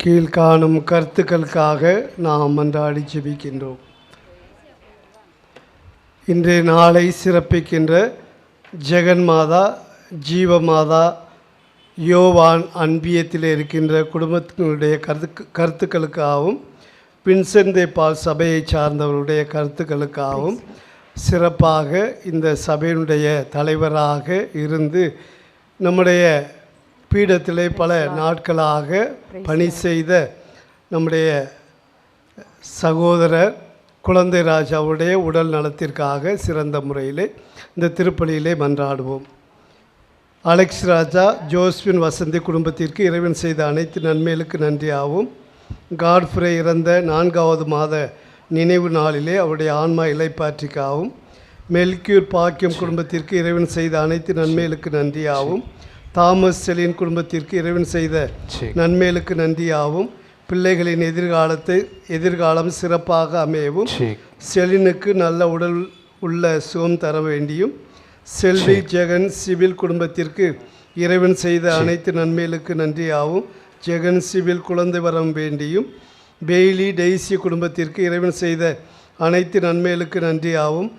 கீழ்காணும் கருத்துக்களுக்காக நாம் மன்றாடி ஜெபிக்கின்றோம். இன்றைய நாளை சிறப்பிக்கின்ற ஜெகன்மாதா, ஜீவமாதா, யோவான் அன்பியத்தில் இருக்கின்ற குடும்பத்தினுடைய கருத்துக்களுக்காகவும், வின்சென்ட் தே பால் சபையை சார்ந்தவருடைய கருத்துக்களுக்காகவும், சிறப்பாக இந்த சபையினுடைய தலைவராக இருந்து நம்முடைய பீடத்திலே பல நாட்களாக பணி செய்த நம்முடைய சகோதரர் குழந்தை ராஜாவுடைய உடல் நலத்திற்காக சிறந்த முறையிலே இந்த திருப்பலியிலே மன்றாடுவோம். அலெக்ஸ் ராஜா, ஜோஸ்பின் வசந்தி குடும்பத்திற்கு இறைவன் செய்த அனைத்து நன்மைகளுக்கு நன்றியாகவும், காட்ஃப்ரே இறந்த 4வது மாத நினைவு நாளிலே அவருடைய ஆன்மா இலைப்பாற்றிக்காகவும், மெல்கியூர் பாக்கியம் குடும்பத்திற்கு இறைவன் செய்த அனைத்து நன்மைகளுக்கு நன்றியாகவும், தாமஸ் செலின் குடும்பத்திற்கு இறைவன் செய்த நன்மைகளுக்கு நன்றியாகவும், பிள்ளைகளின் எதிர்காலம் சிறப்பாக அமையவும், செலினுக்கு நல்ல உடல் உள்ள சுகம் தர வேண்டியும், செல்வி ஜெகன் சிவில் குடும்பத்திற்கு இறைவன் செய்த அனைத்து நன்மைகளுக்கு நன்றியாகவும், ஜெகன் சிவில் குழந்தை வரம் வேண்டியும், பெய்லி டெய்சி குடும்பத்திற்கு இறைவன் செய்த அனைத்து நன்மைகளுக்கு நன்றியாகவும்,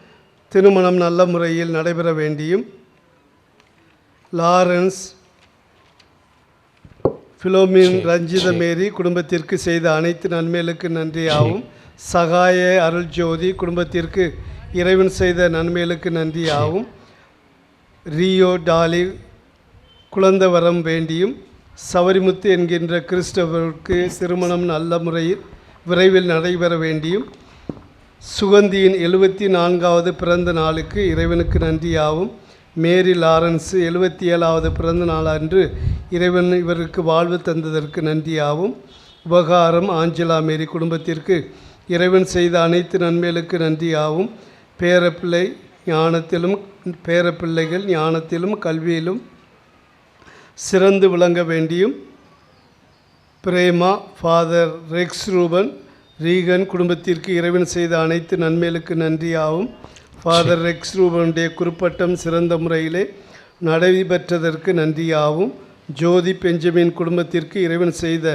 திருமணம் நல்ல முறையில் நடைபெற வேண்டியும், லாரன்ஸ் பிலோமின் ரஞ்சித மேரி குடும்பத்திற்கு செய்த அனைத்து நன்மைகளுக்கு நன்றியாகவும், சகாய அருள் ஜோதி குடும்பத்திற்கு இறைவன் செய்த நன்மைகளுக்கு நன்றியாகவும், ரியோ டாலி குழந்தை வரம் வேண்டியும், சவரிமுத்து என்கின்ற கிறிஸ்தவருக்கு திருமணம் நல்ல முறையில் விரைவில் நடைபெற வேண்டியும், சுகந்தியின் 74வது பிறந்த நாளுக்கு இறைவனுக்கு நன்றியாகவும், மேரி லாரன்ஸு 77வது பிறந்த நாள் அன்று இறைவன் இவருக்கு வாழ்வு தந்ததற்கு நன்றியாகவும், உபகாரம் ஆஞ்சலா மேரி குடும்பத்திற்கு இறைவன் செய்த அனைத்து நன்மைகளுக்கு நன்றியாகவும், பேரப்பிள்ளைகள் ஞானத்திலும் கல்வியிலும் சிறந்து விளங்க வேண்டியும், Prema father Rex Reuben Regan குடும்பத்திற்கு இறைவன் செய்த அனைத்து நன்மைகளுக்கு நன்றியாகவும், ஃபாதர் ரெக்ஸ் ரூபனுடைய குறுப்பட்டம் சிறந்த முறையிலே நடைபெற்றதற்கு நன்றியாகவும், ஜோதி பெஞ்சமின் குடும்பத்திற்கு இறைவன் செய்த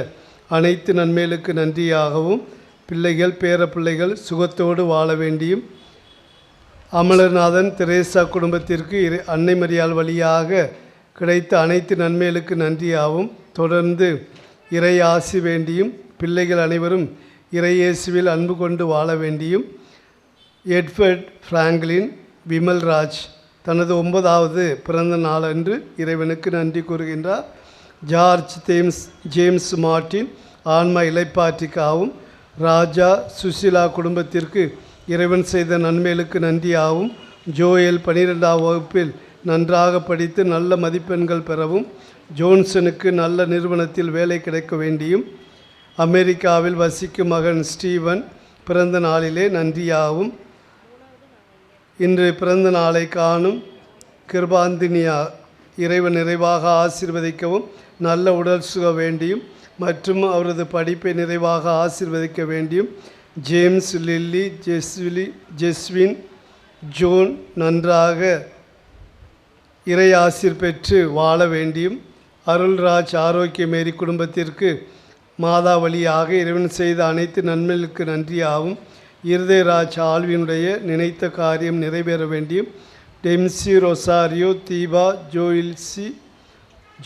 அனைத்து நன்மைகளுக்கு நன்றியாகவும், பிள்ளைகள் பேரப்பிள்ளைகள் சுகத்தோடு வாழ வேண்டியும், அமலநாதன் தெரேசா குடும்பத்திற்கு அன்னை மரியாள் வழியாக கிடைத்த அனைத்து நன்மைகளுக்கு நன்றியாகவும், தொடர்ந்து இறை ஆசி வேண்டியும், பிள்ளைகள் அனைவரும் இறையேசுவில் அன்பு கொண்டு வாழ வேண்டியும், எட்வர்ட் பிராங்க்லின் விமல்ராஜ் தனது 9வது பிறந்த நாளன்று இறைவனுக்கு நன்றி கூறுகின்றார். ஜார்ஜ் ஜேம்ஸ் மார்ட்டின் ஆன்மா இலைப்பாற்றிக்காகவும், ராஜா சுசிலா குடும்பத்திற்கு இறைவன் செய்த நன்மைகளுக்கு நன்றியாகவும், ஜோயல் 12ஆம் வகுப்பில் நன்றாக படித்து நல்ல மதிப்பெண்கள் பெறவும், ஜோன்சனுக்கு நல்ல நிறுவனத்தில் வேலை கிடைக்க வேண்டியும், அமெரிக்காவில் வசிக்கும் மகன் ஸ்டீவன் பிறந்த நாளிலே நன்றியாகவும், இன்று பிறந்த நாளை காணும் கிருபாந்தினியா இறைவன் நிறைவாக ஆசீர்வதிக்கவும், நல்ல உடல் சுக வேண்டியும் மற்றும் அவரது படிப்பை நிறைவாக ஆசீர்வதிக்க வேண்டியும், ஜேம்ஸ் லில்லி ஜெஸ்வின் ஜோன் நன்றாக இறை ஆசீர் பெற்று வாழ வேண்டியும், அருள்ராஜ் ஆரோக்கிய மேரி குடும்பத்திற்கு மாதா வழியாக இறைவன் செய்த அனைத்து நன்மைகளுக்கு நன்றியாகவும், இருதயராஜ் ஆல்வினுடைய நினைத்த காரியம் நிறைவேற வேண்டியும், டெம்சி ரொசாரியோ தீபா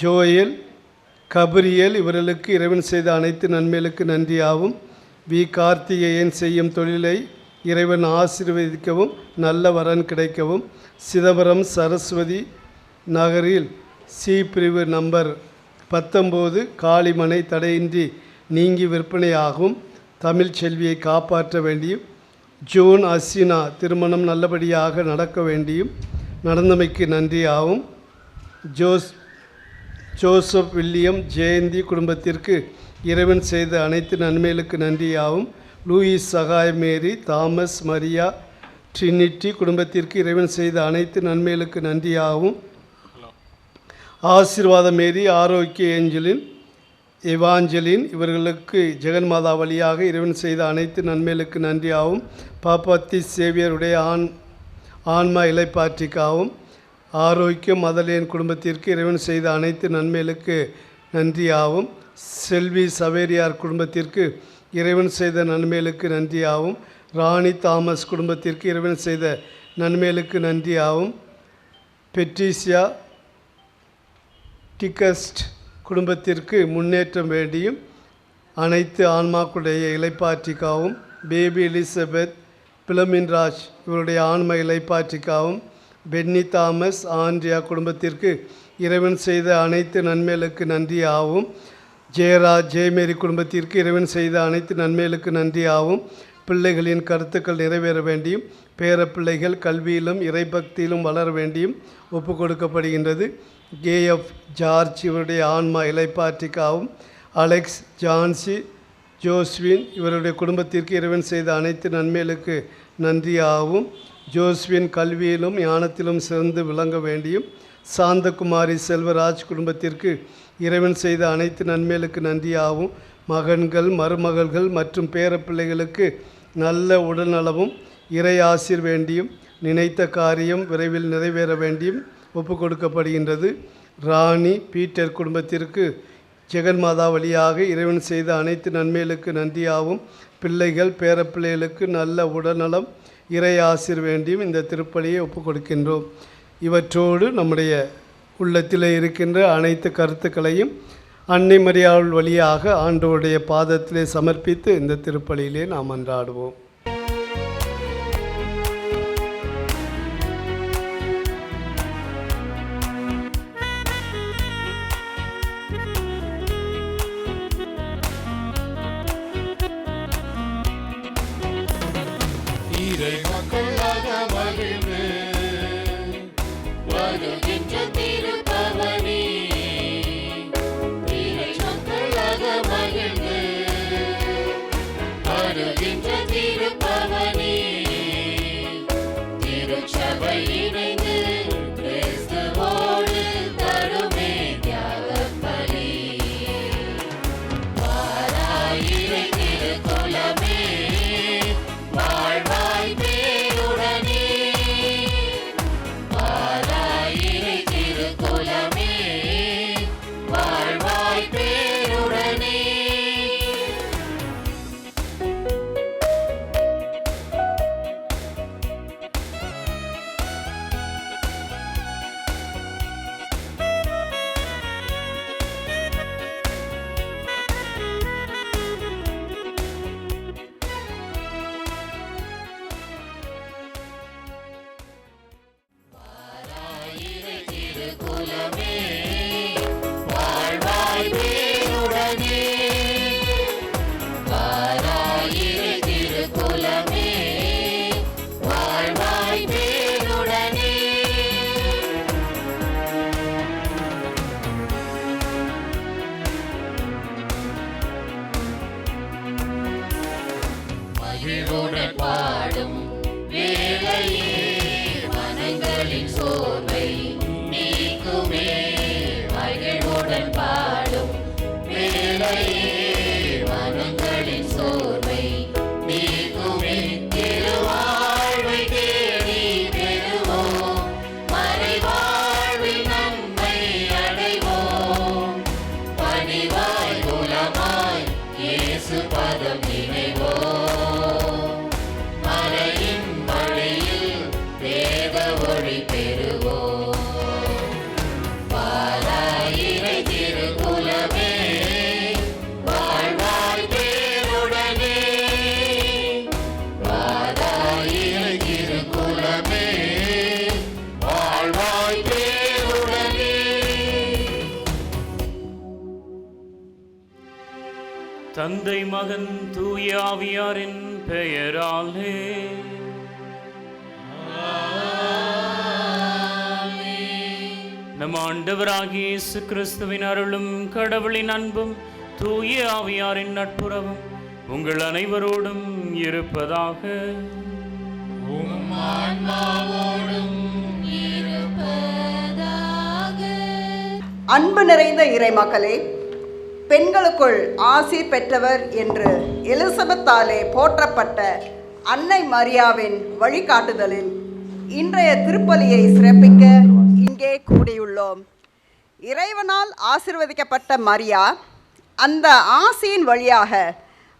ஜோயல் கபிரியல் இவர்களுக்கு இறைவன் செய்த அனைத்து நன்மைகளுக்கு நன்றியாகவும், வி கார்த்திகேயன் செய்யும் தொழிலை இறைவன் ஆசீர்வதிக்கவும் நல்ல வரன் கிடைக்கவும், சிதம்பரம் சரஸ்வதி நகரில் சி பிரிவு நம்பர் 19 காளிமனை தடையின்றி நீங்கி விற்பனையாகவும், தமிழ் செல்வியை காப்பாற்ற வேண்டியும், ஜோன் அசினா திருமணம் நல்லபடியாக நடக்க வேண்டியும் நடந்தமைக்கு நன்றியாகவும், ஜோசப் வில்லியம் ஜெயந்தி குடும்பத்திற்கு இறைவன் செய்த அனைத்து நன்மைகளுக்கு நன்றியாகவும், லூயிஸ் சகாய மேரி தாமஸ் மரியா ட்ரினிட்டி குடும்பத்திற்கு இறைவன் செய்த அனைத்து நன்மைகளுக்கு நன்றியாகவும், ஆசீர்வாத மேரி ஆரோக்கிய ஏஞ்சலின் எவாஞ்சலின் இவர்களுக்கு ஜெகன்மாதா வழியாக இறைவன் செய்த அனைத்து நன்மைகளுக்கு நன்றியாகவும், பாப்பாத்தி சேவியருடைய ஆன்மா இலைப்பாற்றிக்காகவும், ஆரோக்கியம் மதலேன் குடும்பத்திற்கு இறைவன் செய்த அனைத்து நன்மைகளுக்கு நன்றியாகவும், செல்வி சவேரியார் குடும்பத்திற்கு இறைவன் செய்த நன்மைகளுக்கு நன்றியாகவும், ராணி தாமஸ் குடும்பத்திற்கு இறைவன் செய்த நன்மைகளுக்கு நன்றியாகவும், பெட்ரிசியா டிகஸ்ட் குடும்பத்திற்கு முன்னேற்றம் வேண்டியும், அனைத்து ஆன்மாக்களுடைய இளைப்பாற்றிக்காகவும், பேபி எலிசபெத் பிலமின்ராஜ் இவருடைய ஆன்ம இளைப்பாற்றிக்காகவும், பென்னி தாமஸ் ஆண்ட்ரியா குடும்பத்திற்கு இறைவன் செய்த அனைத்து நன்மைகளுக்கு நன்றியாகவும், ஜெயராஜ் ஜெயமேரி குடும்பத்திற்கு இறைவன் செய்த அனைத்து நன்மைகளுக்கு நன்றியாகவும், பிள்ளைகளின் கருத்துக்கள் நிறைவேற வேண்டியும், பேர பிள்ளைகள் கல்வியிலும் இறைபக்தியிலும் வளர வேண்டியும் ஒப்பு கொடுக்கப்படுகின்றது. கேஎஃப் ஜார்ஜ் இவருடைய ஆன்மா இளைப்பாற்றிக்காகவும், அலெக்ஸ் ஜான்சி ஜோஸ்வின் இவருடைய குடும்பத்திற்கு இறைவன் செய்த அனைத்து நன்மைகளுக்கு நன்றியாகவும், ஜோஸ்வின் கல்வியிலும் ஞானத்திலும் சிறந்து விளங்க வேண்டியும், சாந்தகுமாரி செல்வராஜ் குடும்பத்திற்கு இறைவன் செய்த அனைத்து நன்மைகளுக்கு நன்றியாகவும், மகன்கள் மருமகள்கள் மற்றும் பேரப்பிள்ளைகளுக்கு நல்ல உடல்நலமும் இறை ஆசீர் வேண்டியும், நினைத்த காரியம் விரைவில் நிறைவேற வேண்டியும் ஒப்பு கொடுக்கப்படுகின்றது. ராணி பீட்டர் குடும்பத்திற்கு ஜெகன்மாதா வழியாக இறைவன் செய்த அனைத்து நன்மைகளுக்கு நன்றியாகவும், பிள்ளைகள் பேரப்பிள்ளைகளுக்கு நல்ல உடல்நலம் இறை ஆசீர் வேண்டியும் இந்த திருப்பலியை ஒப்பு கொடுக்கின்றோம். இவற்றோடு நம்முடைய உள்ளத்தில் இருக்கின்ற அனைத்து கருத்துக்களையும் அன்னை மரியாள் வழியாக ஆண்டவருடைய பாதத்திலே சமர்ப்பித்து இந்த திருப்பலியிலே நாம் அன்றாடுவோம். தந்தை மகன் தூய ஆவியாரின் பெயராலே நம் ஆண்டவராகிய இயேசு கிறிஸ்துவின் அருளும் கடவுளின் அன்பும் தூய ஆவியாரின் நட்புறவும் உங்கள் அனைவரோடும் இருப்பதாக. அன்பு நிறைந்த இறைமக்களே, பெண்களுக்குள் ஆசீர் பெற்றவர் என்று எலிசபெத்தாலே போற்றப்பட்ட அன்னை மரியாவின் வழிகாட்டுதலில் இன்றைய திருப்பலியை சிறப்பிக்க இங்கே கூடியுள்ளோம். இறைவனால் ஆசீர்வதிக்கப்பட்ட மரியா அந்த ஆசியின் வழியாக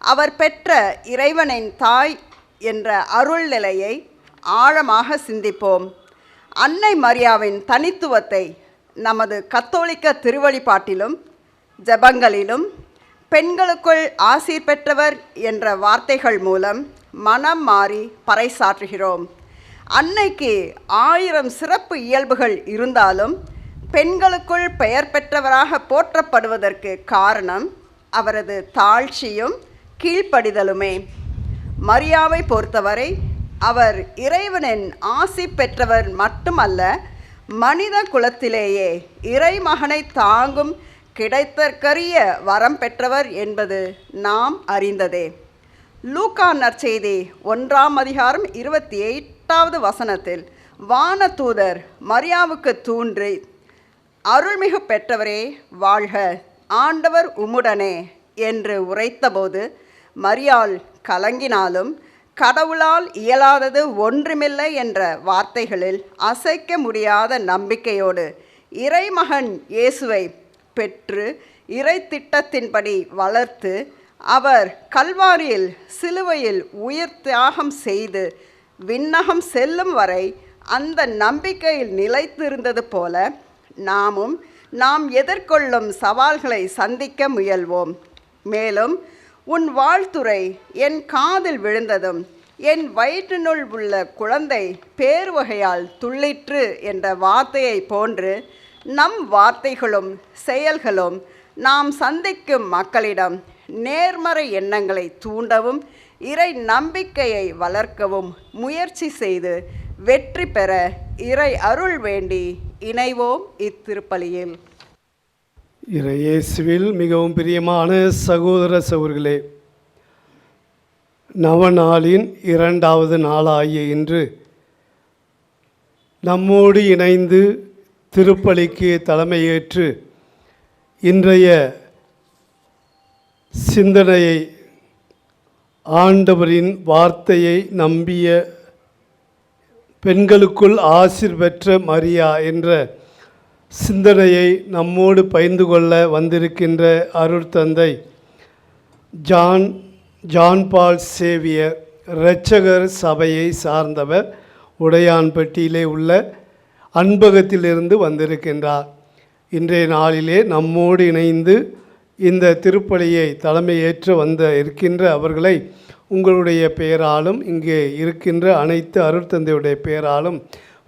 அவர் பெற்ற இறைவனின் தாய் என்ற அருள் நிலையை ஆழமாக சிந்திப்போம். அன்னை மரியாவின் தனித்துவத்தை நமது கத்தோலிக்க திருவழிபாட்டிலும் ஜெபங்களிலும் பெண்களுக்குள் ஆசீர் பெற்றவர் என்ற வார்த்தைகள் மூலம் மனம் மாறி பறைசாற்றுகிறோம். அன்னைக்கு 1000 சிறப்பு இயல்புகள் இருந்தாலும் பெண்களுக்குள் பெயர் பெற்றவராக போற்றப்படுவதற்கு காரணம் அவரது தாழ்ச்சியும் கீழ்ப்படிதலுமே. மரியாவை பொறுத்தவரை அவர் இறைவனின் ஆசி பெற்றவர் மட்டுமல்ல, மனித குலத்திலேயே இறைமகனை தாங்கும் கிடைத்தற்கரிய வரம் பெற்றவர் என்பது நாம் அறிந்ததே. லூக்கா நற்செய்தி 1ஆம் அதிகாரம் 28வது வசனத்தில் வானதூதர் மரியாவுக்கு தோன்றி, அருள்மிகு பெற்றவரே வாழ்க, ஆண்டவர் உம்முடனே என்று உரைத்தபோது மரியாள் கலங்கினாலும் கடவுளால் இயலாதது ஒன்றுமில்லை என்ற வார்த்தைகளில் அசைக்க முடியாத நம்பிக்கையோடு இறைமகன் இயேசுவை பெற்று இறை திட்டத்தின்படி வளர்த்து அவர் கல்வாரியில் சிலுவையில் உயிர் தியாகம் செய்து விண்ணகம் செல்லும் வரை அந்த நம்பிக்கையில் நிலைத்திருந்தது போல நாம் எதிர்கொள்ளும் சவால்களை சந்திக்க முயல்வோம். மேலும் உன் வாழ்த்துரை என் காதில் விழுந்ததும் என் வயிற்றினுள் உள்ள குழந்தை பேருவகையால் துள்ளிற்று என்ற வார்த்தையை போன்று நம் வார்த்தைகளும் செயல்களும் நாம் சந்திக்கும் மக்களிடம் நேர்மறை எண்ணங்களை தூண்டவும் இறை நம்பிக்கையை வளர்க்கவும் முயற்சி செய்து வெற்றி பெற இறை அருள் வேண்டி இணைவோம் இத்திருப்பலியில். இறையேசுவில் மிகவும் பிரியமான சகோதர சகோதரிகளே, நவநாளின் 2வது நாளாகிய இன்று நம்மோடு இணைந்து திருப்பலிக்கு தலைமையேற்று இன்றைய சிந்தனையை ஆண்டவரின் வார்த்தையை நம்பிய பெண்களுக்குள் ஆசீர் பெற்ற மரியா என்ற சிந்தனையை நம்மோடு பகிர்ந்து கொள்ள வந்திருக்கின்ற அருட்தந்தை ஜான் பால் சேவியர் இரட்சகர் சபையை சார்ந்தவர், உடையான்பட்டியிலே உள்ள அன்பகத்திலிருந்து வந்திருக்கின்றார். இன்றைய நாளிலே நம்மோடு இணைந்து இந்த திருப்பலியை தலைமையேற்று இருக்கின்ற அவர்களை உங்களுடைய பெயராலும் இங்கே இருக்கின்ற அனைத்து அருட்தந்தையுடைய பெயராலும்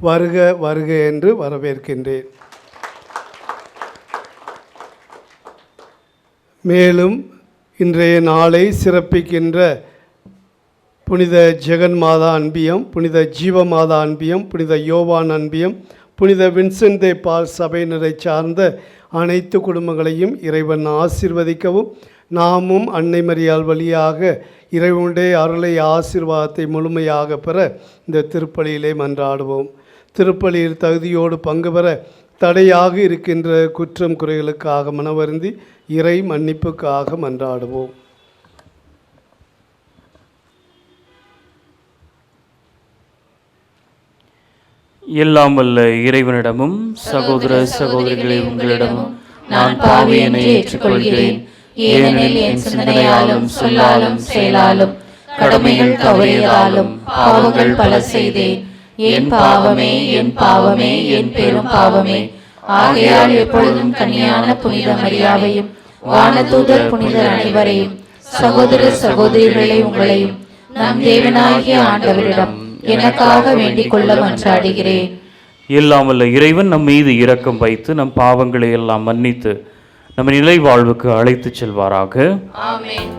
வருக வருக என்று வரவேற்கின்றேன். மேலும் இன்றைய நாளை சிறப்பிக்கின்ற புனித ஜெகன்மாதா அன்பியம், புனித ஜீவமாதா அன்பியம், புனித யோவான் அன்பியம், புனித வின்சென்ட் தே பால் சபையினரை சார்ந்த அனைத்து குடும்பங்களையும் இறைவன் ஆசீர்வதிக்கவும், நாமும் அன்னை மரியாள் வழியாக இறைவனுடைய அருளை ஆசீர்வாதத்தை முழுமையாக பெற இந்த திருப்பலியிலே மன்றாடுவோம். திருப்பலியில் தகுதியோடு பங்கு பெற தடையாக இருக்கின்ற குற்றம் குறைகளுக்காக மனவருந்தி இறை மன்னிப்புக்காக மன்றாடுவோம். எல்லாம் வல்ல இறைவனிடமும் சகோதர சகோதரிகளே உங்களிடமும் நான் பாவியனை ஏற்றுக்கொள்கிறேன். ஏனெனில் என் சிந்தனையாலும் சொல்லாலும் செயலாலும் கடமைகள் தவறியதாலும் பாவங்கள் பல செய்தேன். என் பாவமே என் பாவமே என் பெரும் பாவமே. ஆகையால் எப்பொழுதும் கன்னியான புனித மரியாவையும் வானதூதர் புனிதர் அனைவரையும் சகோதர சகோதரிகளை உங்களையும் நம் தேவனாகிய ஆண்டவரிடம் எனக்காக வேண்டிக் கொள்ள மன்றாடுகிறேன். எல்லாம் வல்ல இறைவன் நம் மீது இரக்கம் வைத்து நம் பாவங்களை எல்லாம் மன்னித்து நம்ம நிலை வாழ்வுக்கு அழைத்து செல்வாராக. ஆமென்.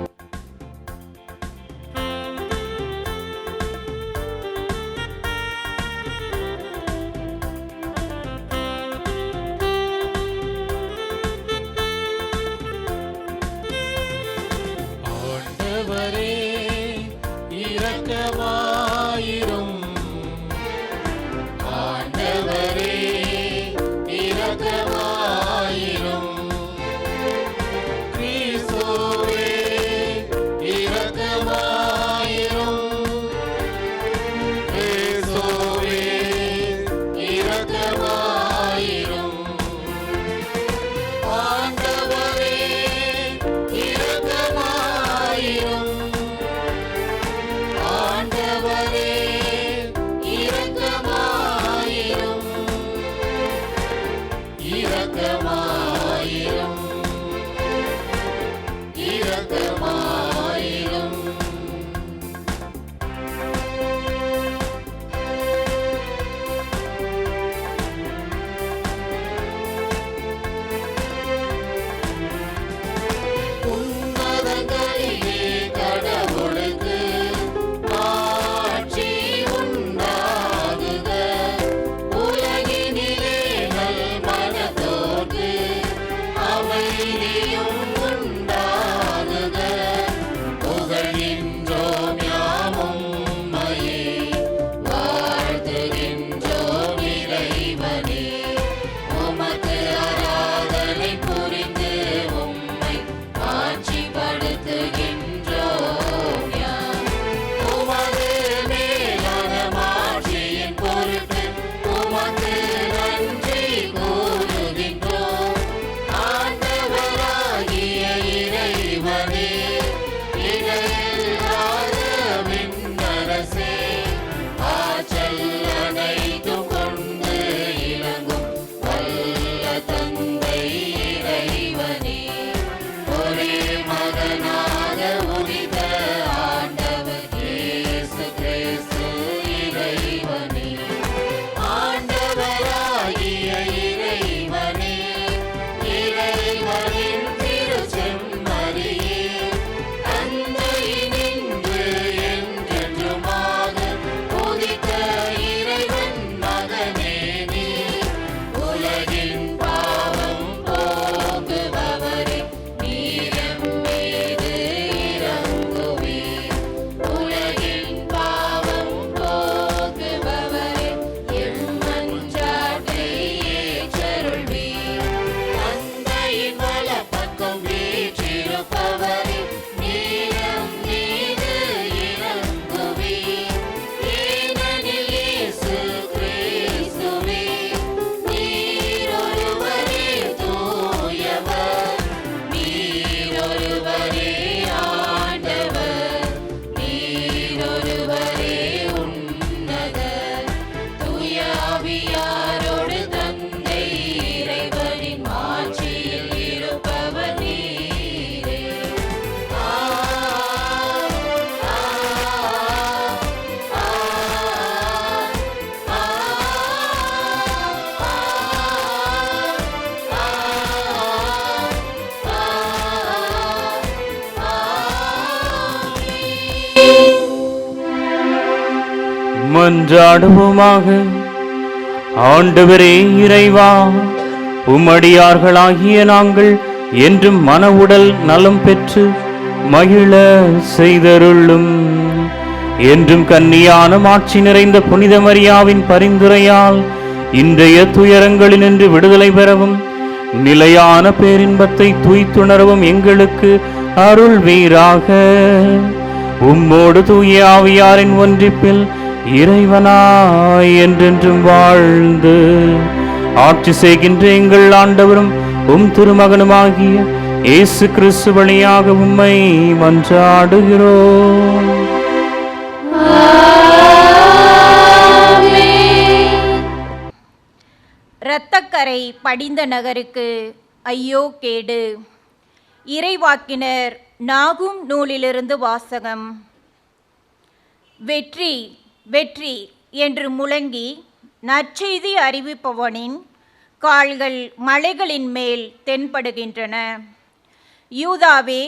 ஆண்டவரே இரக்கமாயிரும். ஆண்டவரே இரக்கமாயிரும். கிறிஸ்துவே வாழ்த்துகின்றோம் யாவும் உம்மையே, வாழ்த்துகின்றோம் இறைவனே. உமக்கு ஆராதனை புரிந்து உம்மை ஆட்சிப்படுத்துகின்றோம் யாம். உமது மேலான மாட்சியின் பொருட்டு உமக்கு நன்றி கூறுகின்றோம். ஆண்டவராகிய இறைவனே, இணையில்லாத விண்ணரசே, ஆற்றல் அனைத்தும் கொண்டு இலங்கும் வல்ல தந்தை இறைவனே, ஒரே மகனாக உதித்த ஆண்டவர் இயேசு கிறிஸ்து இறைவனே, ஆண்டவராகிய இறைவனே, இறைவனின் திருச்செம்மறியே, தந்தையினின்று என்றென்றுமாக உதித்த இறைவன் மகனே நீ, உலகின் பாவம் போக்குபவரே, நீரம் மீது இறங்குவீர். உலகின் பாவம் போக்குபவரே, எம்மன்றாட்டை ஏற்றருள்வீர். தந்தையின் வலப்பக்கம் வீற்றிருப்பவரே, நீரம் மீது இறங்குவீர். ஏனெனில் இயேசு கிறிஸ்துவே, நீர் ஒருவரே தூயவர், நீர் ஒருவரே ஆண்டவர், நீர் ஒருவரே உன்னதர். தூய ஆவியாரோடு தந்தை இறைவனின் ஆட்சியில் இருப்பவர் நீரே. மன்றாடுவோமாக. ஆண்டவரே இறைவா, உம்மடியார்களாகிய நாங்கள் என்றும் மன உடல் நலம் பெற்று மகிழ செய்தருளும். என்றும் கன்னியான மாட்சி நிறைந்த புனித மரியாவின் பரிந்துரையால் இன்றைய துயரங்களினின்று விடுதலை பெறவும் நிலையான பேரின்பத்தை தூய்த்துணரவும் எங்களுக்கு அருள்வீராக. உம்மோடு தூய ஆவியாரின் ஒன்றிப்பில் இறைவனாய் என்றென்றும் வாழ்ந்து ஆட்சி செய்கின்ற எங்கள் ஆண்டவரும் உம் திருமகனுமாகிய இயேசு கிறிஸ்து வழியாக உம்மை மன்றாடுகிறோம். இரத்தக்கரை படிந்த நகருக்கு ஐயோ கேடு. இறைவாக்கினர் நாகும் நூலிலிருந்து வாசகம். வெற்றி வெற்றி என்று முழங்கி நற்செய்தி அறிவிப்பவனின் கால்கள் மலைகளின் மேல் தென்படுகின்றன. யூதாவே,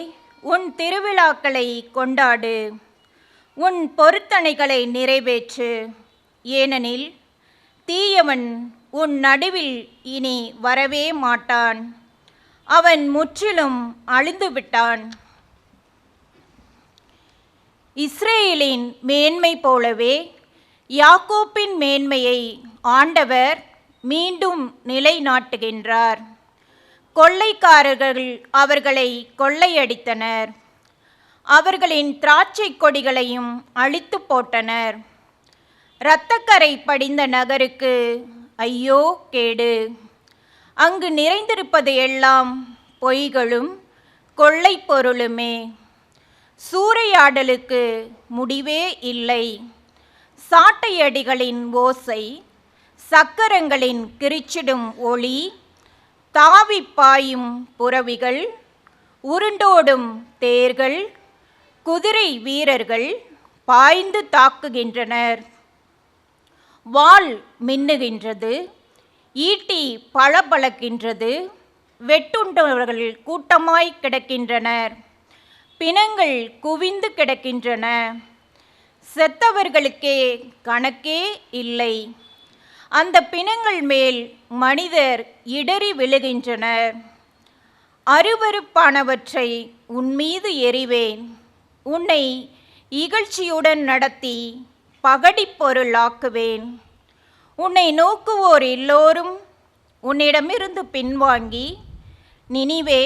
உன் திருவிழாக்களை கொண்டாடு, உன் பொருத்தனைகளை நிறைவேற்று. ஏனெனில் தீயவன் உன் நடுவில் இனி வரவே மாட்டான், அவன் முற்றிலும் அழிந்துவிட்டான். இஸ்ரேலின் மேன்மை போலவே யாக்கோப்பின் மேன்மையை ஆண்டவர் மீண்டும் நிலைநாட்டுகின்றார். கொள்ளைக்காரர்கள் அவர்களை கொள்ளையடித்தனர், அவர்களின் திராட்சை கொடிகளையும் அழித்து போட்டனர். இரத்தக்கரை படிந்த நகருக்கு ஐயோ கேடு. அங்கு நிறைந்திருப்பது எல்லாம் பொய்களும் கொள்ளை பொருளுமே. சூறையாடலுக்கு முடிவே இல்லை. சாட்டையடிகளின் ஓசை, சக்கரங்களின் கிரிச்சிடும் ஒளி, தாவி பாயும் புறவிகள், உருண்டோடும் தேர்கள், குதிரை வீரர்கள் பாய்ந்து தாக்குகின்றனர். வாள் மின்னுகின்றது, ஈட்டி பளபளக்கின்றது. வெட்டுண்டவர்கள் கூட்டமாய் கிடக்கின்றனர், பிணங்கள் குவிந்து கிடக்கின்றன. செத்தவர்களுக்கே கணக்கே இல்லை. அந்த பிணங்கள் மேல் மனிதர் இடறி விழுகின்றனர். அருவருப்பானவற்றை உன்மீது எறிவேன், உன்னை இகழ்ச்சியுடன் நடத்தி பகடிப் பொருளாக்குவேன். உன்னை நோக்குவோர் எல்லோரும் உன்னிடமிருந்து பின்வாங்கி, நினிவே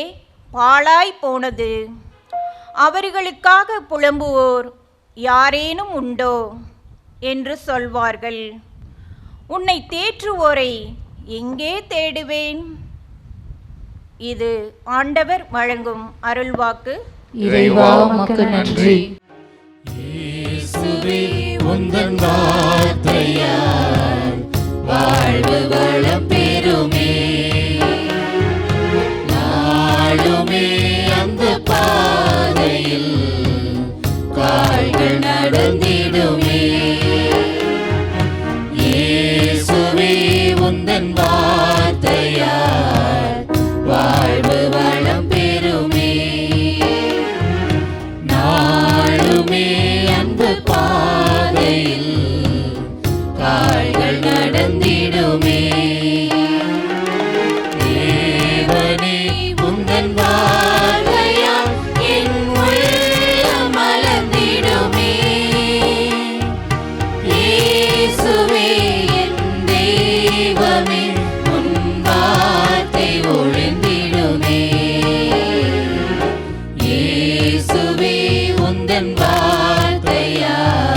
பாழாய் போனது, அவர்களுக்காக புலம்புவோர் யாரேனும் உண்டோ என்று சொல்வார்கள். உன்னை தேற்றுவோரை எங்கே தேடுவேன்? இது ஆண்டவர் வழங்கும் அருள்வாக்கு. இறைவா உமக்கு நன்றி. இயேசுவே உந்தன் வார்த்தையால் வாழ்வு வளம் பெறுமே, நாளுமே அந்த பாதையில் கால்கள் நடந்திடுமே. இயேசுவே உந்தன் வார்த்தையால் வாழ்வு வளம் பெறுமே, நாளுமே அந்த பாதையில் கால்கள் நடந்திடுமே. தேவனே உந்தன் வார்த்தையால் என் உள்ளம் மலர்ந்திடுமே. இயேசுவே என் தெய்வமே உன் வார்த்தை ஒழிந்திடுமே. இயேசுவே உந்தன் வார்த்தையால்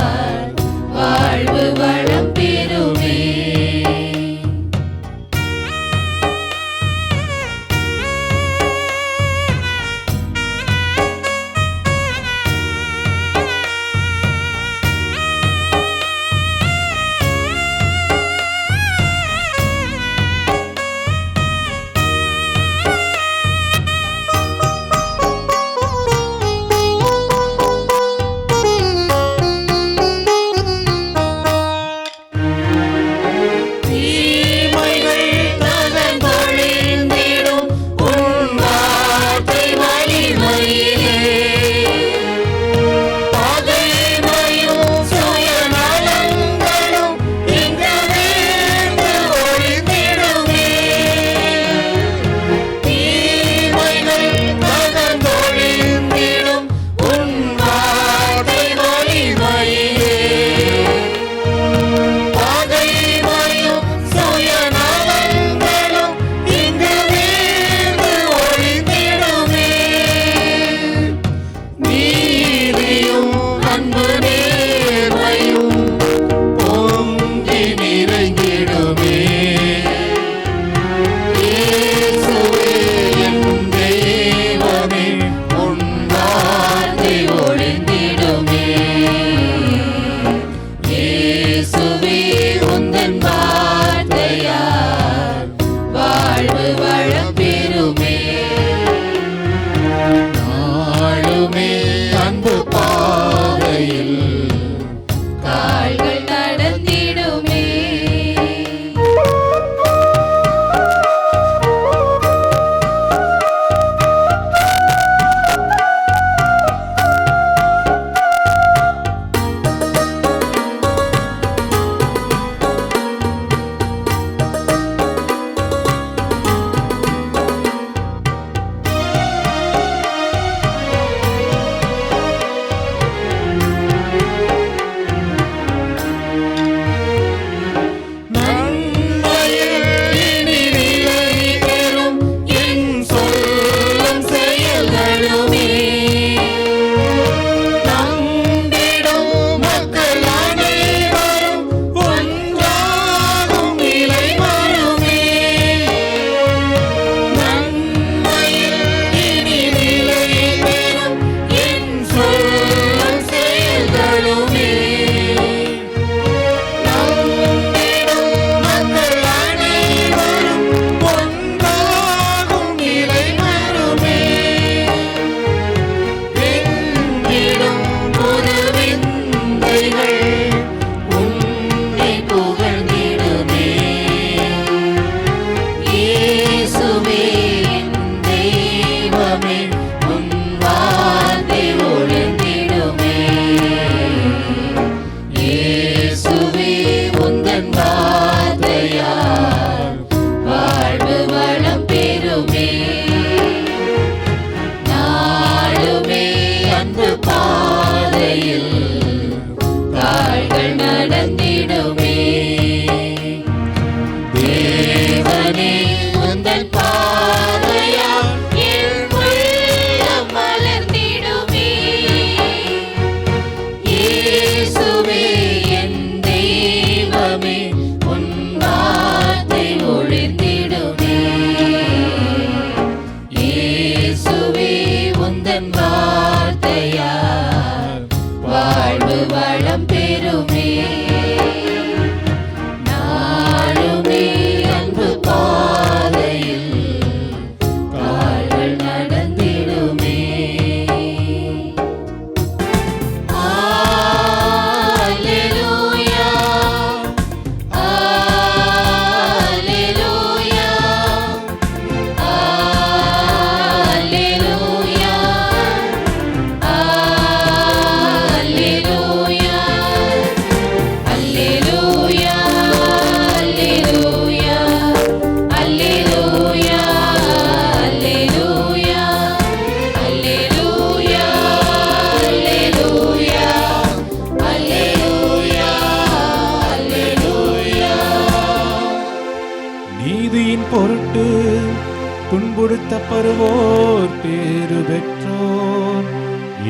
வருவோர் பேறு பெற்றோர்,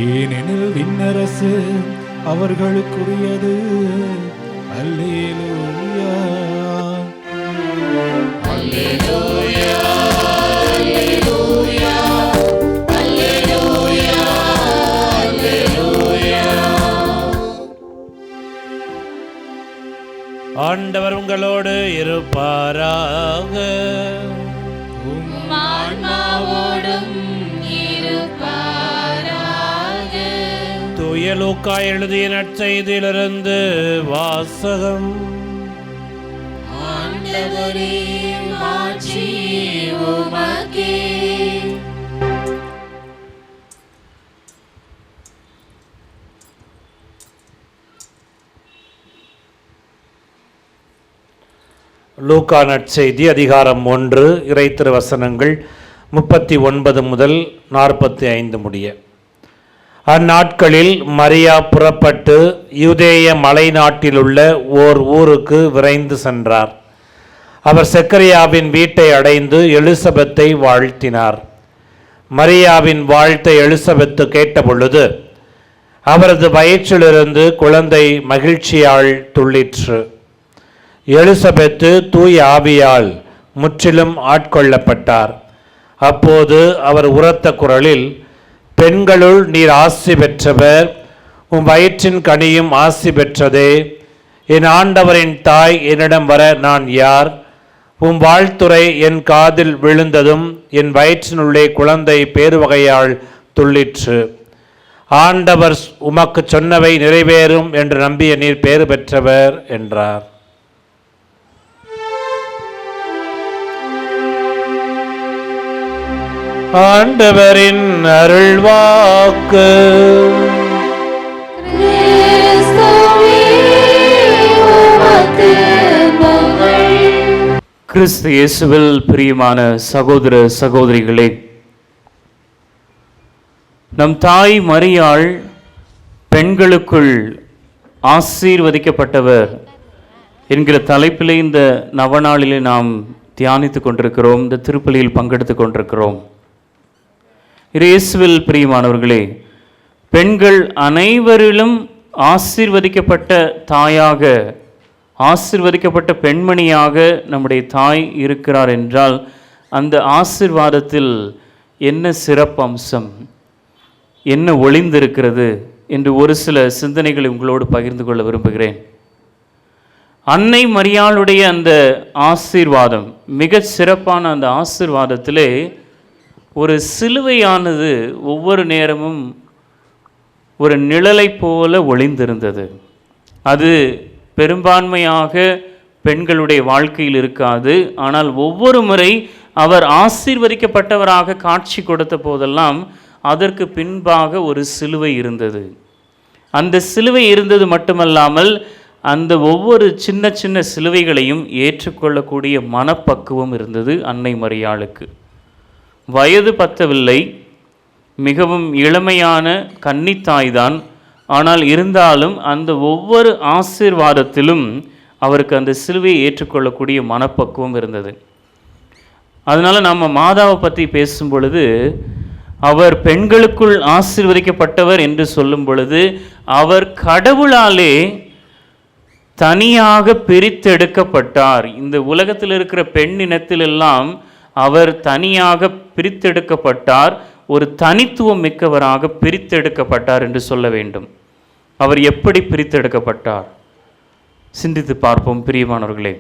ஏனெனில் விண்ணரசு அவர்களுக்குரியது. அல்லேலூயா. அல்லேலூயா, அல்லேலூயா, அல்லேலூயா, அல்லேலூயா. ஆண்டவர் உங்களோடு இருப்பாராக. ஆன்மாவோடும் இருப்பாராக. தூய லூக்கா எழுதிய நற்செய்தியிலிருந்து வாசகம். ஆண்டவரே, மாட்சி உமக்கே. லூக்கா நற்செய்தி அதிகாரம் 1, இறை திருவசனங்கள் 39 முதல் 45 முடிய. அந்நாட்களில் மரியா புறப்பட்டு யூதேய மலை நாட்டிலுள்ள ஓர் ஊருக்கு விரைந்து சென்றார். அவர் செக்கரியாவின் வீட்டை அடைந்து எலிசபெத்தை வாழ்த்தினார். மரியாவின் வாழ்த்தை எலிசபெத்து கேட்டபொழுது அவரது வயிற்றிலிருந்து குழந்தை மகிழ்ச்சியால் துள்ளிற்று. எலிசபெத்து தூய ஆவியால் முற்றிலும் ஆட்கொள்ளப்பட்டார். அப்போது அவர் உரத்த குரலில், பெண்களுள் நீர் ஆசி பெற்றவர், உம் வயிற்றின் கனியும் ஆசி பெற்றதே. என் ஆண்டவரின் தாய் என்னிடம் வர நான் யார்? உம் வாழ்த்துரை என் காதில் விழுந்ததும் என் வயிற்றினுள்ளே குழந்தை பேருவகையால் துள்ளிற்று. ஆண்டவர் உமக்கு சொன்னவை நிறைவேறும் என்று நம்பிய நீர் பேறு பெற்றவர் என்றார். ஆண்டவரின் அருள்வாக்கு. கிறிஸ்து இயேசுவில் பிரியமான சகோதர சகோதரிகளே, நம் தாய் மரியாள் பெண்களுக்குள் ஆசீர்வதிக்கப்பட்டவர் என்கிற தலைப்பிலே இந்த நவநாளிலே நாம் தியானித்து கொண்டிருக்கிறோம். இந்த திருப்பலியில் பங்கெடுத்து கொண்டிருக்கிறோம். இயேசுவில் பிரியமானவர்களே, பெண்கள் அனைவரிலும் ஆசீர்வதிக்கப்பட்ட தாயாக, ஆசீர்வதிக்கப்பட்ட பெண்மணியாக நம்முடைய தாய் இருக்கிறார் என்றால் அந்த ஆசீர்வாதத்தில் என்ன சிறப்பம்சம், என்ன ஒளிந்திருக்கிறது என்று ஒரு சில சிந்தனைகளை உங்களோடு பகிர்ந்து கொள்ள விரும்புகிறேன். அன்னை மரியாளுடைய அந்த ஆசீர்வாதம், மிக சிறப்பான அந்த ஆசீர்வாதத்திலே ஒரு சிலுவையானது ஒவ்வொரு நேரமும் ஒரு நிழலை போல ஒளிந்திருந்தது. அது பெரும்பான்மையாக பெண்களுடைய வாழ்க்கையில் இருக்காது. ஆனால் ஒவ்வொரு முறை அவர் ஆசீர்வதிக்கப்பட்டவராக காட்சி கொடுத்த போதெல்லாம் அதற்கு பின்பாக ஒரு சிலுவை இருந்தது. அந்த சிலுவை இருந்தது மட்டுமல்லாமல் அந்த ஒவ்வொரு சின்ன சின்ன சிலுவைகளையும் ஏற்றுக்கொள்ளக்கூடிய மனப்பக்குவம் இருந்தது அன்னை மரியாளுக்கு. வயது பத்தவில்லை, மிகவும் இளமையான கன்னித்தாய்தான். ஆனால் இருந்தாலும் அந்த ஒவ்வொரு ஆசீர்வாதத்திலும் அவருக்கு அந்த சிலுவையை ஏற்றுக்கொள்ளக்கூடிய மனப்பக்குவம் இருந்தது. அதனால் நம்ம மாதாவை பற்றி பேசும் பொழுது அவர் பெண்களுக்குள் ஆசீர்வதிக்கப்பட்டவர் என்று சொல்லும் பொழுது அவர் கடவுளாலே தனியாக பிரித்தெடுக்கப்பட்டார். இந்த உலகத்தில் இருக்கிற பெண் இனத்திலெல்லாம் அவர் தனியாக பிரித்தெடுக்கப்பட்டார், ஒரு தனித்துவம் மிக்கவராக பிரித்தெடுக்கப்பட்டார் என்று சொல்ல வேண்டும். அவர் எப்படி பிரித்தெடுக்கப்பட்டார் சிந்தித்து பார்ப்போம் பிரியமானவர்களே.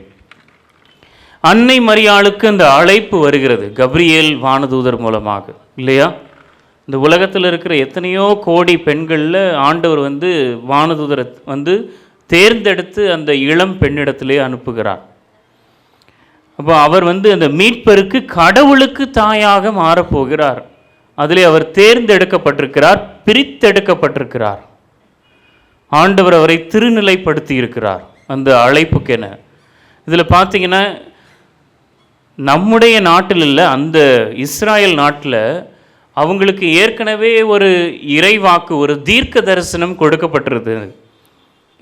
அன்னை மரியாளுக்கு அந்த அழைப்பு வருகிறது கப்ரியேல் வானதூதர் மூலமாக, இல்லையா? இந்த உலகத்தில் இருக்கிற எத்தனையோ கோடி பெண்களில் ஆண்டவர் வானதூதரை தேர்ந்தெடுத்து அந்த இளம் பெண்ணிடத்திலே அனுப்புகிறார். அப்போ அவர் அந்த மீட்பருக்கு கடவுளுக்கு தாயாக மாறப்போகிறார். அதிலே அவர் தேர்ந்தெடுக்கப்பட்டிருக்கிறார், பிரித்தெடுக்கப்பட்டிருக்கிறார். ஆண்டவர் அவரை திருநிலைப்படுத்தி இருக்கிறார் அந்த அழைப்புக்கென. இதில் பார்த்தீங்கன்னா நம்முடைய நாட்டில் இல்லை, அந்த இஸ்ராயல் நாட்டில் அவங்களுக்கு ஏற்கனவே ஒரு இறைவாக்கு, ஒரு தீர்க்க தரிசனம் கொடுக்கப்பட்டிருந்தது.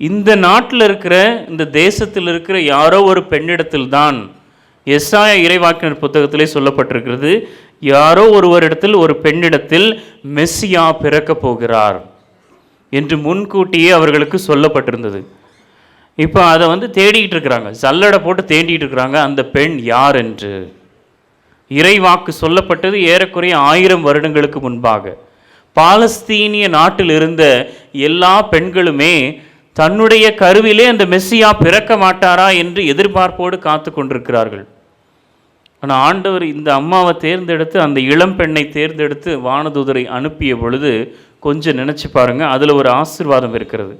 இந்த நாட்டில் இருக்கிற, இந்த தேசத்தில் இருக்கிற யாரோ ஒரு பெண்ணிடத்தில் தான், எசாயா இறைவாக்கினர் புத்தகத்திலே சொல்லப்பட்டிருக்கிறது, யாரோ ஒருவரிடத்தில், ஒரு பெண்ணிடத்தில் மெஸ்ஸியா பிறக்கப் போகிறார் என்று முன்கூட்டியே அவர்களுக்கு சொல்லப்பட்டிருந்தது. இப்போ அதை வந்து தேடிக்கிட்டு இருக்கிறாங்க, சல்லடை போட்டு தேடிட்டு இருக்கிறாங்க அந்த பெண் யார் என்று. இறைவாக்கு சொல்லப்பட்டது ஏறக்குறைய 1000 வருடங்களுக்கு முன்பாக. பாலஸ்தீனிய நாட்டில் இருந்த எல்லா பெண்களுமே தன்னுடைய கருவிலே அந்த மெஸ்ஸியா பிறக்க மாட்டாரா என்று எதிர்பார்ப்போடு காத்து கொண்டிருக்கிறார்கள். ஆனால் ஆண்டவர் இந்த அம்மாவை தேர்ந்தெடுத்து, அந்த இளம் பெண்ணை தேர்ந்தெடுத்து வானதூதரை அனுப்பிய பொழுது கொஞ்சம் நினச்சி பாருங்கள், அதில் ஒரு ஆசீர்வாதம் இருக்கிறது.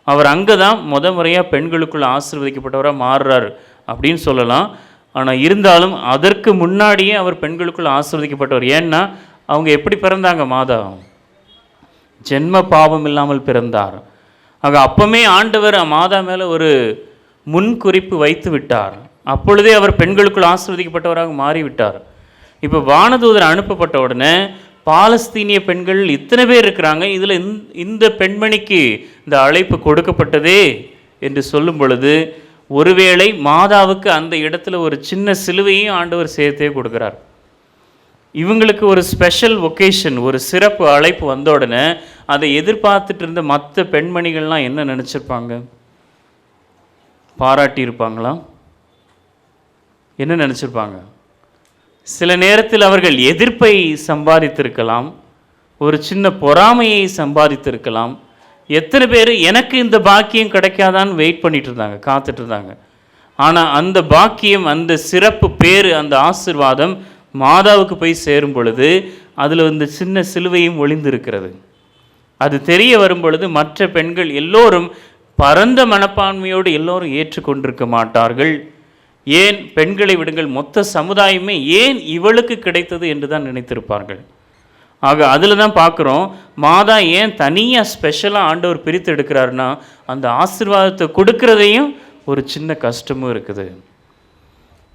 அவர் அங்கே தான் முறையாக பெண்களுக்குள்ள ஆசீர்வதிக்கப்பட்டவராக மாறுறார் அப்படின்னு சொல்லலாம். ஆனால் இருந்தாலும் அதற்கு முன்னாடியே அவர் பெண்களுக்குள்ள ஆசீர்வதிக்கப்பட்டவர். ஏன்னா அவங்க எப்படி பிறந்தாங்க? மாதா ஜென்ம பாவம் இல்லாமல் பிறந்தார். ஆக அப்பமே ஆண்டவர் மாதா மேலே ஒரு முன்குறிப்பு வைத்து விட்டார். அப்பொழுதே அவர் பெண்களுக்குள் ஆசீர்வதிக்கப்பட்டவராக மாறிவிட்டார். இப்போ வானதூதர் அனுப்பப்பட்ட உடனே பாலஸ்தீனிய பெண்கள் இத்தனை பேர் இருக்கிறாங்க, இதில் இந்த பெண்மணிக்கு இந்த அழைப்பு கொடுக்கப்பட்டதே என்று சொல்லும் பொழுது, ஒருவேளை மாதாவுக்கு அந்த இடத்துல ஒரு சின்ன சிலுவையும் ஆண்டவர் சேர்த்தே கொடுக்குறார். இவங்களுக்கு ஒரு ஸ்பெஷல் ஒகேஷன், ஒரு சிறப்பு அழைப்பு வந்த உடனே அதை எதிர்பார்த்துட்டு இருந்த மற்ற பெண்மணிகள்லாம் என்ன நினச்சிருப்பாங்க? பாராட்டியிருப்பாங்களா? என்ன நினச்சிருப்பாங்க? சில நேரத்தில் அவர்கள் எதிர்ப்பை சம்பாதித்திருக்கலாம், ஒரு சின்ன பொறாமையை சம்பாதித்திருக்கலாம். எத்தனை பேர் எனக்கு இந்த பாக்கியம் கிடைக்காதான்னு வெயிட் பண்ணிட்டு இருந்தாங்க, காத்துட்டு இருந்தாங்க. ஆனால் அந்த பாக்கியம், அந்த சிறப்பு பேர், அந்த ஆசீர்வாதம் மாதாவுக்கு போய் சேரும் பொழுது அதில் இந்த சின்ன சிலுவையும் ஒளிந்திருக்கிறது. அது தெரிய வரும் பொழுது மற்ற பெண்கள் எல்லோரும் பரந்த மனப்பான்மையோடு எல்லோரும் ஏற்றுக்கொண்டிருக்க மாட்டார்கள். ஏன் பெண்களை விடுங்கள், மொத்த சமுதாயமே ஏன் இவளுக்கு கிடைத்தது என்று தான் நினைத்திருப்பார்கள். ஆக அதில் தான் பார்க்குறோம், மாதா ஏன் தனியாக ஸ்பெஷலாக ஆண்டவர் பிரித்து எடுக்கிறாருன்னா, அந்த ஆசீர்வாதத்தை கொடுக்கறதையும் ஒரு சின்ன கஷ்டமும் இருக்குது.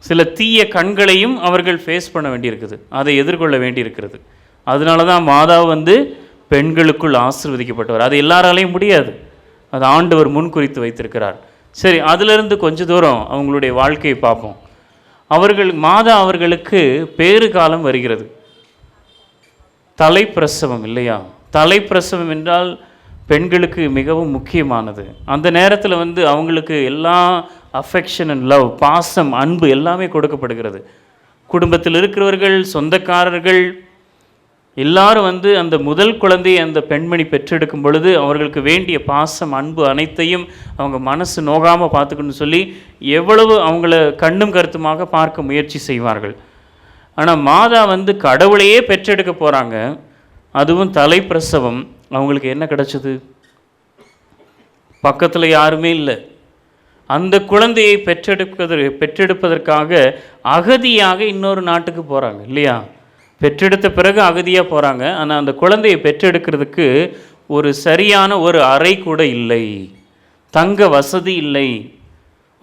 சில தீய கண்களையும் அவர்கள் ஃபேஸ் பண்ண வேண்டியிருக்குது, அதை எதிர்கொள்ள வேண்டியிருக்கிறது. அதனால தான் மாதா வந்து பெண்களுக்குள் ஆசீர்வதிக்கப்பட்டவர். அது எல்லாராலையும் முடியாது, அது ஆண்டவர் முன்குறித்து வைத்திருக்கிறார். சரி, அதிலிருந்து கொஞ்ச தூரம் அவங்களுடைய வாழ்க்கையை பார்ப்போம். மாதா அவர்களுக்கு பேறு காலம் வருகிறது. தலைப்பிரசவம் இல்லையா? தலைப்பிரசவம் என்றால் பெண்களுக்கு மிகவும் முக்கியமானது. அந்த நேரத்தில் வந்து அவங்களுக்கு எல்லா அஃபெக்ஷன் அண்ட் லவ், பாசம், அன்பு எல்லாமே கொடுக்கப்படுகிறது. குடும்பத்தில் இருக்கிறவர்கள், சொந்தக்காரர்கள் எல்லாரும் வந்து அந்த முதல் குழந்தையை அந்த பெண்மணி பெற்றெடுக்கும் பொழுது அவர்களுக்கு வேண்டிய பாசம், அன்பு அனைத்தையும் அவங்க மனசு நோகாமல் பார்த்துக்கணும்னு சொல்லி எவ்வளவு அவங்கள கண்ணும் கருத்துமாக பார்க்க முயற்சி செய்வார்கள். ஆனால் மாதா வந்து கடவுளையே பெற்றெடுக்க போகிறாங்க, அதுவும் தலைப்பிரசவம். அவங்களுக்கு என்ன கிடச்சிது? பக்கத்தில் யாருமே இல்லை. அந்த குழந்தையை பெற்றெடுப்பதற்காக அகதியாக இன்னொரு நாட்டுக்கு போகிறாங்க இல்லையா? பெற்றெடுத்த பிறகு அகதியாக போகிறாங்க. ஆனால் அந்த குழந்தையை பெற்றெடுக்கிறதுக்கு ஒரு சரியான ஒரு அறை கூட இல்லை, தங்க வசதி இல்லை.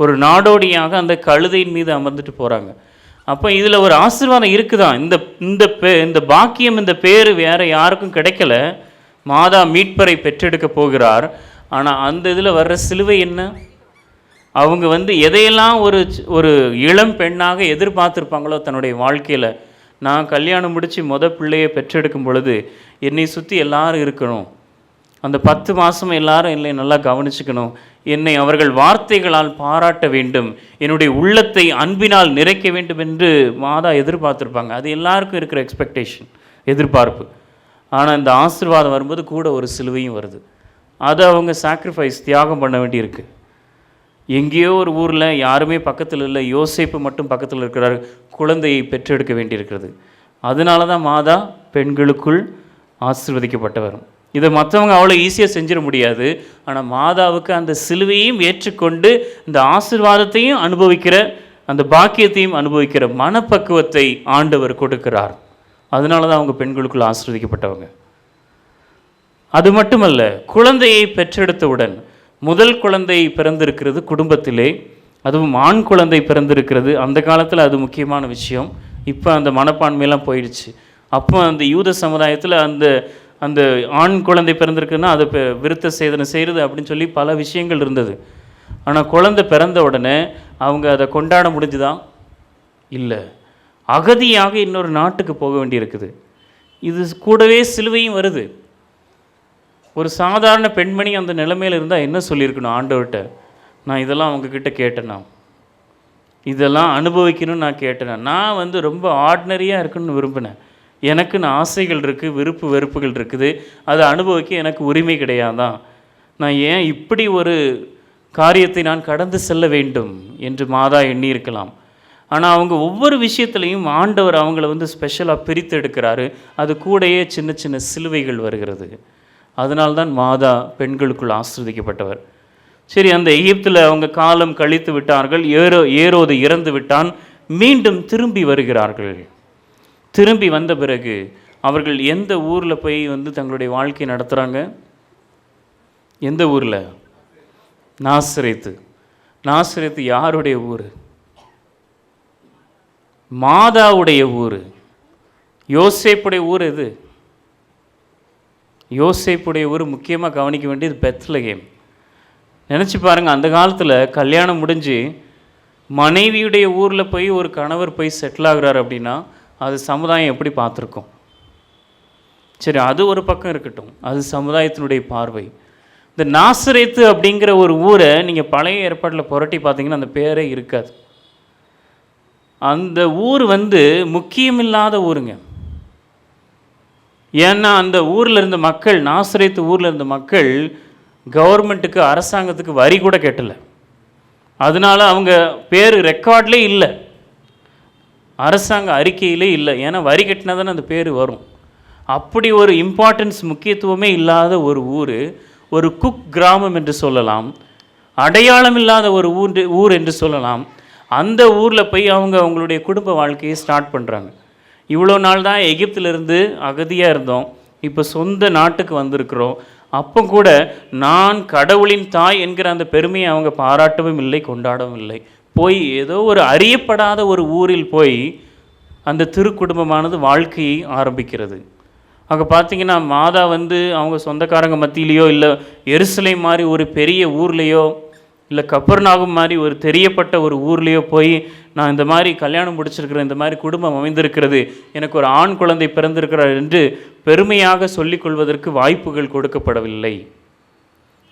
ஒரு நாடோடியாக அந்த கழுதையின் மீது அமர்ந்துட்டு போகிறாங்க. அப்போ இதில் ஒரு ஆசீர்வாதம் இருக்குதான். இந்த பாக்கியம், இந்த பேர் வேறு யாருக்கும் கிடைக்கல. மாதா மீட்பரை பெற்றெடுக்க போகிறார். ஆனால் அந்த இதில் வர்ற சிலுவை என்ன? அவங்க வந்து எதையெல்லாம் ஒரு இளம் பெண்ணாக எதிர்பார்த்துருப்பாங்களோ தன்னுடைய வாழ்க்கையில், நான் கல்யாணம் முடித்து பிள்ளையை பெற்றெடுக்கும் பொழுது என்னை சுற்றி எல்லாரும் இருக்கணும், அந்த 10 மாதம் எல்லாரும் என்னை நல்லா கவனிச்சுக்கணும், என்னை அவர்கள் வார்த்தைகளால் பாராட்ட வேண்டும், என்னுடைய உள்ளத்தை அன்பினால் நிறைக்க வேண்டும் என்று மாதா எதிர்பார்த்துருப்பாங்க. அது எல்லாருக்கும் இருக்கிற எக்ஸ்பெக்டேஷன், எதிர்பார்ப்பு. ஆனால் இந்த ஆசீர்வாதம் வரும்போது கூட ஒரு சிலுவையும் வருது. அதை அவங்க சாக்ரிஃபைஸ், தியாகம் பண்ண வேண்டியிருக்கு. எங்கேயோ ஒரு ஊரில் யாருமே பக்கத்தில் இல்லை, யோசேப்பு மட்டும் பக்கத்தில் இருக்கிறார், குழந்தையை பெற்றெடுக்க வேண்டியிருக்கிறது. அதனால தான் மாதா பெண்களுக்குள் ஆசீர்வதிக்கப்பட்டவர். இதை மற்றவங்க அவ்வளோ ஈஸியாக செஞ்சிட முடியாது. ஆனால் மாதாவுக்கு அந்த சிலுவையும் ஏற்றுக்கொண்டு இந்த ஆசீர்வாதத்தையும் அனுபவிக்கிற, அந்த பாக்கியத்தையும் அனுபவிக்கிற மனப்பக்குவத்தை ஆண்டவர் கொடுக்கிறார். அதனால தான் அவங்க பெண்களுக்குள் ஆசீர்வதிக்கப்பட்டவங்க. அது மட்டுமல்ல, குழந்தையை பெற்றெடுத்தவுடன், முதல் குழந்தை பிறந்திருக்கிறது குடும்பத்திலே, அதுவும் ஆண் குழந்தை பிறந்திருக்கிறது. அந்த காலத்தில் அது முக்கியமான விஷயம். இப்போ அந்த மனப்பான்மையெல்லாம் போயிடுச்சு. அப்போ அந்த யூத சமுதாயத்தில் அந்த ஆண் குழந்தை பிறந்திருக்குன்னா அதை விருத்த சேதனை செய்கிறது அப்படின்னு சொல்லி பல விஷயங்கள் இருந்தது. ஆனால் குழந்தை பிறந்த உடனே அவங்க அதை கொண்டாட முடிஞ்சுதான்? இல்லை. அகதியாக இன்னொரு நாட்டுக்கு போக வேண்டியிருக்குது. இது கூடவே சிலுவையும் வருது. ஒரு சாதாரண பெண்மணி அந்த நிலைமையில் இருந்தால் என்ன சொல்லியிருக்கணும் ஆண்டவர்கிட்ட? நான் இதெல்லாம் அவங்கக்கிட்ட கேட்டேனா, இதெல்லாம் அனுபவிக்கணும்னு நான் கேட்டேனா, நான் ரொம்ப ஆர்டினரியாக இருக்குன்னு விரும்பினேன், எனக்குன்னு ஆசைகள் இருக்குது, விருப்பு வெறுப்புகள் இருக்குது, அதை அனுபவிக்க எனக்கு உரிமை கிடையாதான், நான் ஏன் இப்படி ஒரு காரியத்தை நான் கடந்து செல்ல வேண்டும் என்று மாதா எண்ணியிருக்கலாம். ஆனால் அவங்க ஒவ்வொரு விஷயத்துலையும் ஆண்டவர் அவங்கள ஸ்பெஷலாக பிரித்து எடுக்கிறாரு. அது கூடயே சின்ன சின்ன சிலுவைகள் வருகிறது. அதனால்தான் மாதா பெண்களுக்குள் ஆசீர்வதிக்கப்பட்டவர். சரி, அந்த எகிப்தில் அவங்க காலம் கழித்து விட்டார்கள். ஏரோது இறந்து விட்டான். மீண்டும் திரும்பி வருகிறார்கள். திரும்பி வந்த பிறகு அவர்கள் எந்த ஊரில் போய் தங்களுடைய வாழ்க்கை நடத்துகிறாங்க? எந்த ஊரில்? நாசரேத்து. நாசரேத்து யாருடைய ஊர்? மாதாவுடைய ஊர். யோசேப்புடைய ஊர் எது? யோசேப்புடைய ஊர் முக்கியமாக கவனிக்க வேண்டியது பெத்லகேம். நினச்சி பாருங்கள், அந்த காலத்தில் கல்யாணம் முடிஞ்சு மனைவியுடைய ஊரில் போய் ஒரு கணவர் போய் செட்டில் ஆகுறாரு அப்படின்னா அது சமுதாயம் எப்படி பார்த்துருக்கோம்? சரி, அது ஒரு பக்கம் இருக்கட்டும், அது சமுதாயத்தினுடைய பார்வை. இந்த நாசரேத்து அப்படிங்கிற ஒரு ஊரை நீங்கள் பழைய ஏற்பாட்டில் புரட்டி பார்த்தீங்கன்னா அந்த பேரே இருக்காது. அந்த ஊர் முக்கியமில்லாத ஊருங்க. ஏன்னா அந்த ஊரில் இருந்த மக்கள், நாசரேத்து ஊரில் இருந்த மக்கள் கவர்மெண்ட்டுக்கு, அரசாங்கத்துக்கு வரி கூட கட்டலை. அதனால் அவங்க பேர் ரெக்கார்ட்லே இல்லை, அரசாங்க அறிக்கையிலே இல்லை. ஏன்னா வரி கட்டினா தானே அந்த பேர் வரும். அப்படி ஒரு இம்பார்ட்டன்ஸ், முக்கியத்துவமே இல்லாத ஒரு ஊர், ஒரு குக் கிராமம் என்று சொல்லலாம், அடையாளம் இல்லாத ஒரு ஊர் என்று சொல்லலாம். அந்த ஊரில் போய் அவங்களுடைய குடும்ப வாழ்க்கையை ஸ்டார்ட் பண்ணுறாங்க. இவ்வளோ நாள் தான் எகிப்திலிருந்து அகதியாக இருந்தோம், இப்போ சொந்த நாட்டுக்கு வந்திருக்கிறோம். அப்போ கூட நான் கடவுளின் தாய் என்கிற அந்த பெருமையை அவங்க பாராட்டவும் இல்லை, கொண்டாடவும் இல்லை. போய் ஏதோ ஒரு அறியப்படாத ஒரு ஊரில் போய் அந்த திருக்குடும்பமானது வாழ்க்கையை ஆரம்பிக்கிறது. அங்கே பார்த்தீங்கன்னா மாதா அவங்க சொந்தக்காரங்க மத்தியிலையோ, இல்லை எருசலேம் மாதிரி ஒரு பெரிய ஊர்லேயோ, இல்லை கப்பர்நாகும் மாதிரி ஒரு தெரியப்பட்ட ஒரு ஊர்லேயோ போய் நான் இந்த மாதிரி கல்யாணம் முடிச்சிருக்கிறேன், இந்த மாதிரி குடும்பம் அமைந்திருக்கிறது, எனக்கு ஒரு ஆண் குழந்தை பிறந்திருக்கிறார் என்று பெருமையாக சொல்லிக்கொள்வதற்கு வாய்ப்புகள் கொடுக்கப்படவில்லை.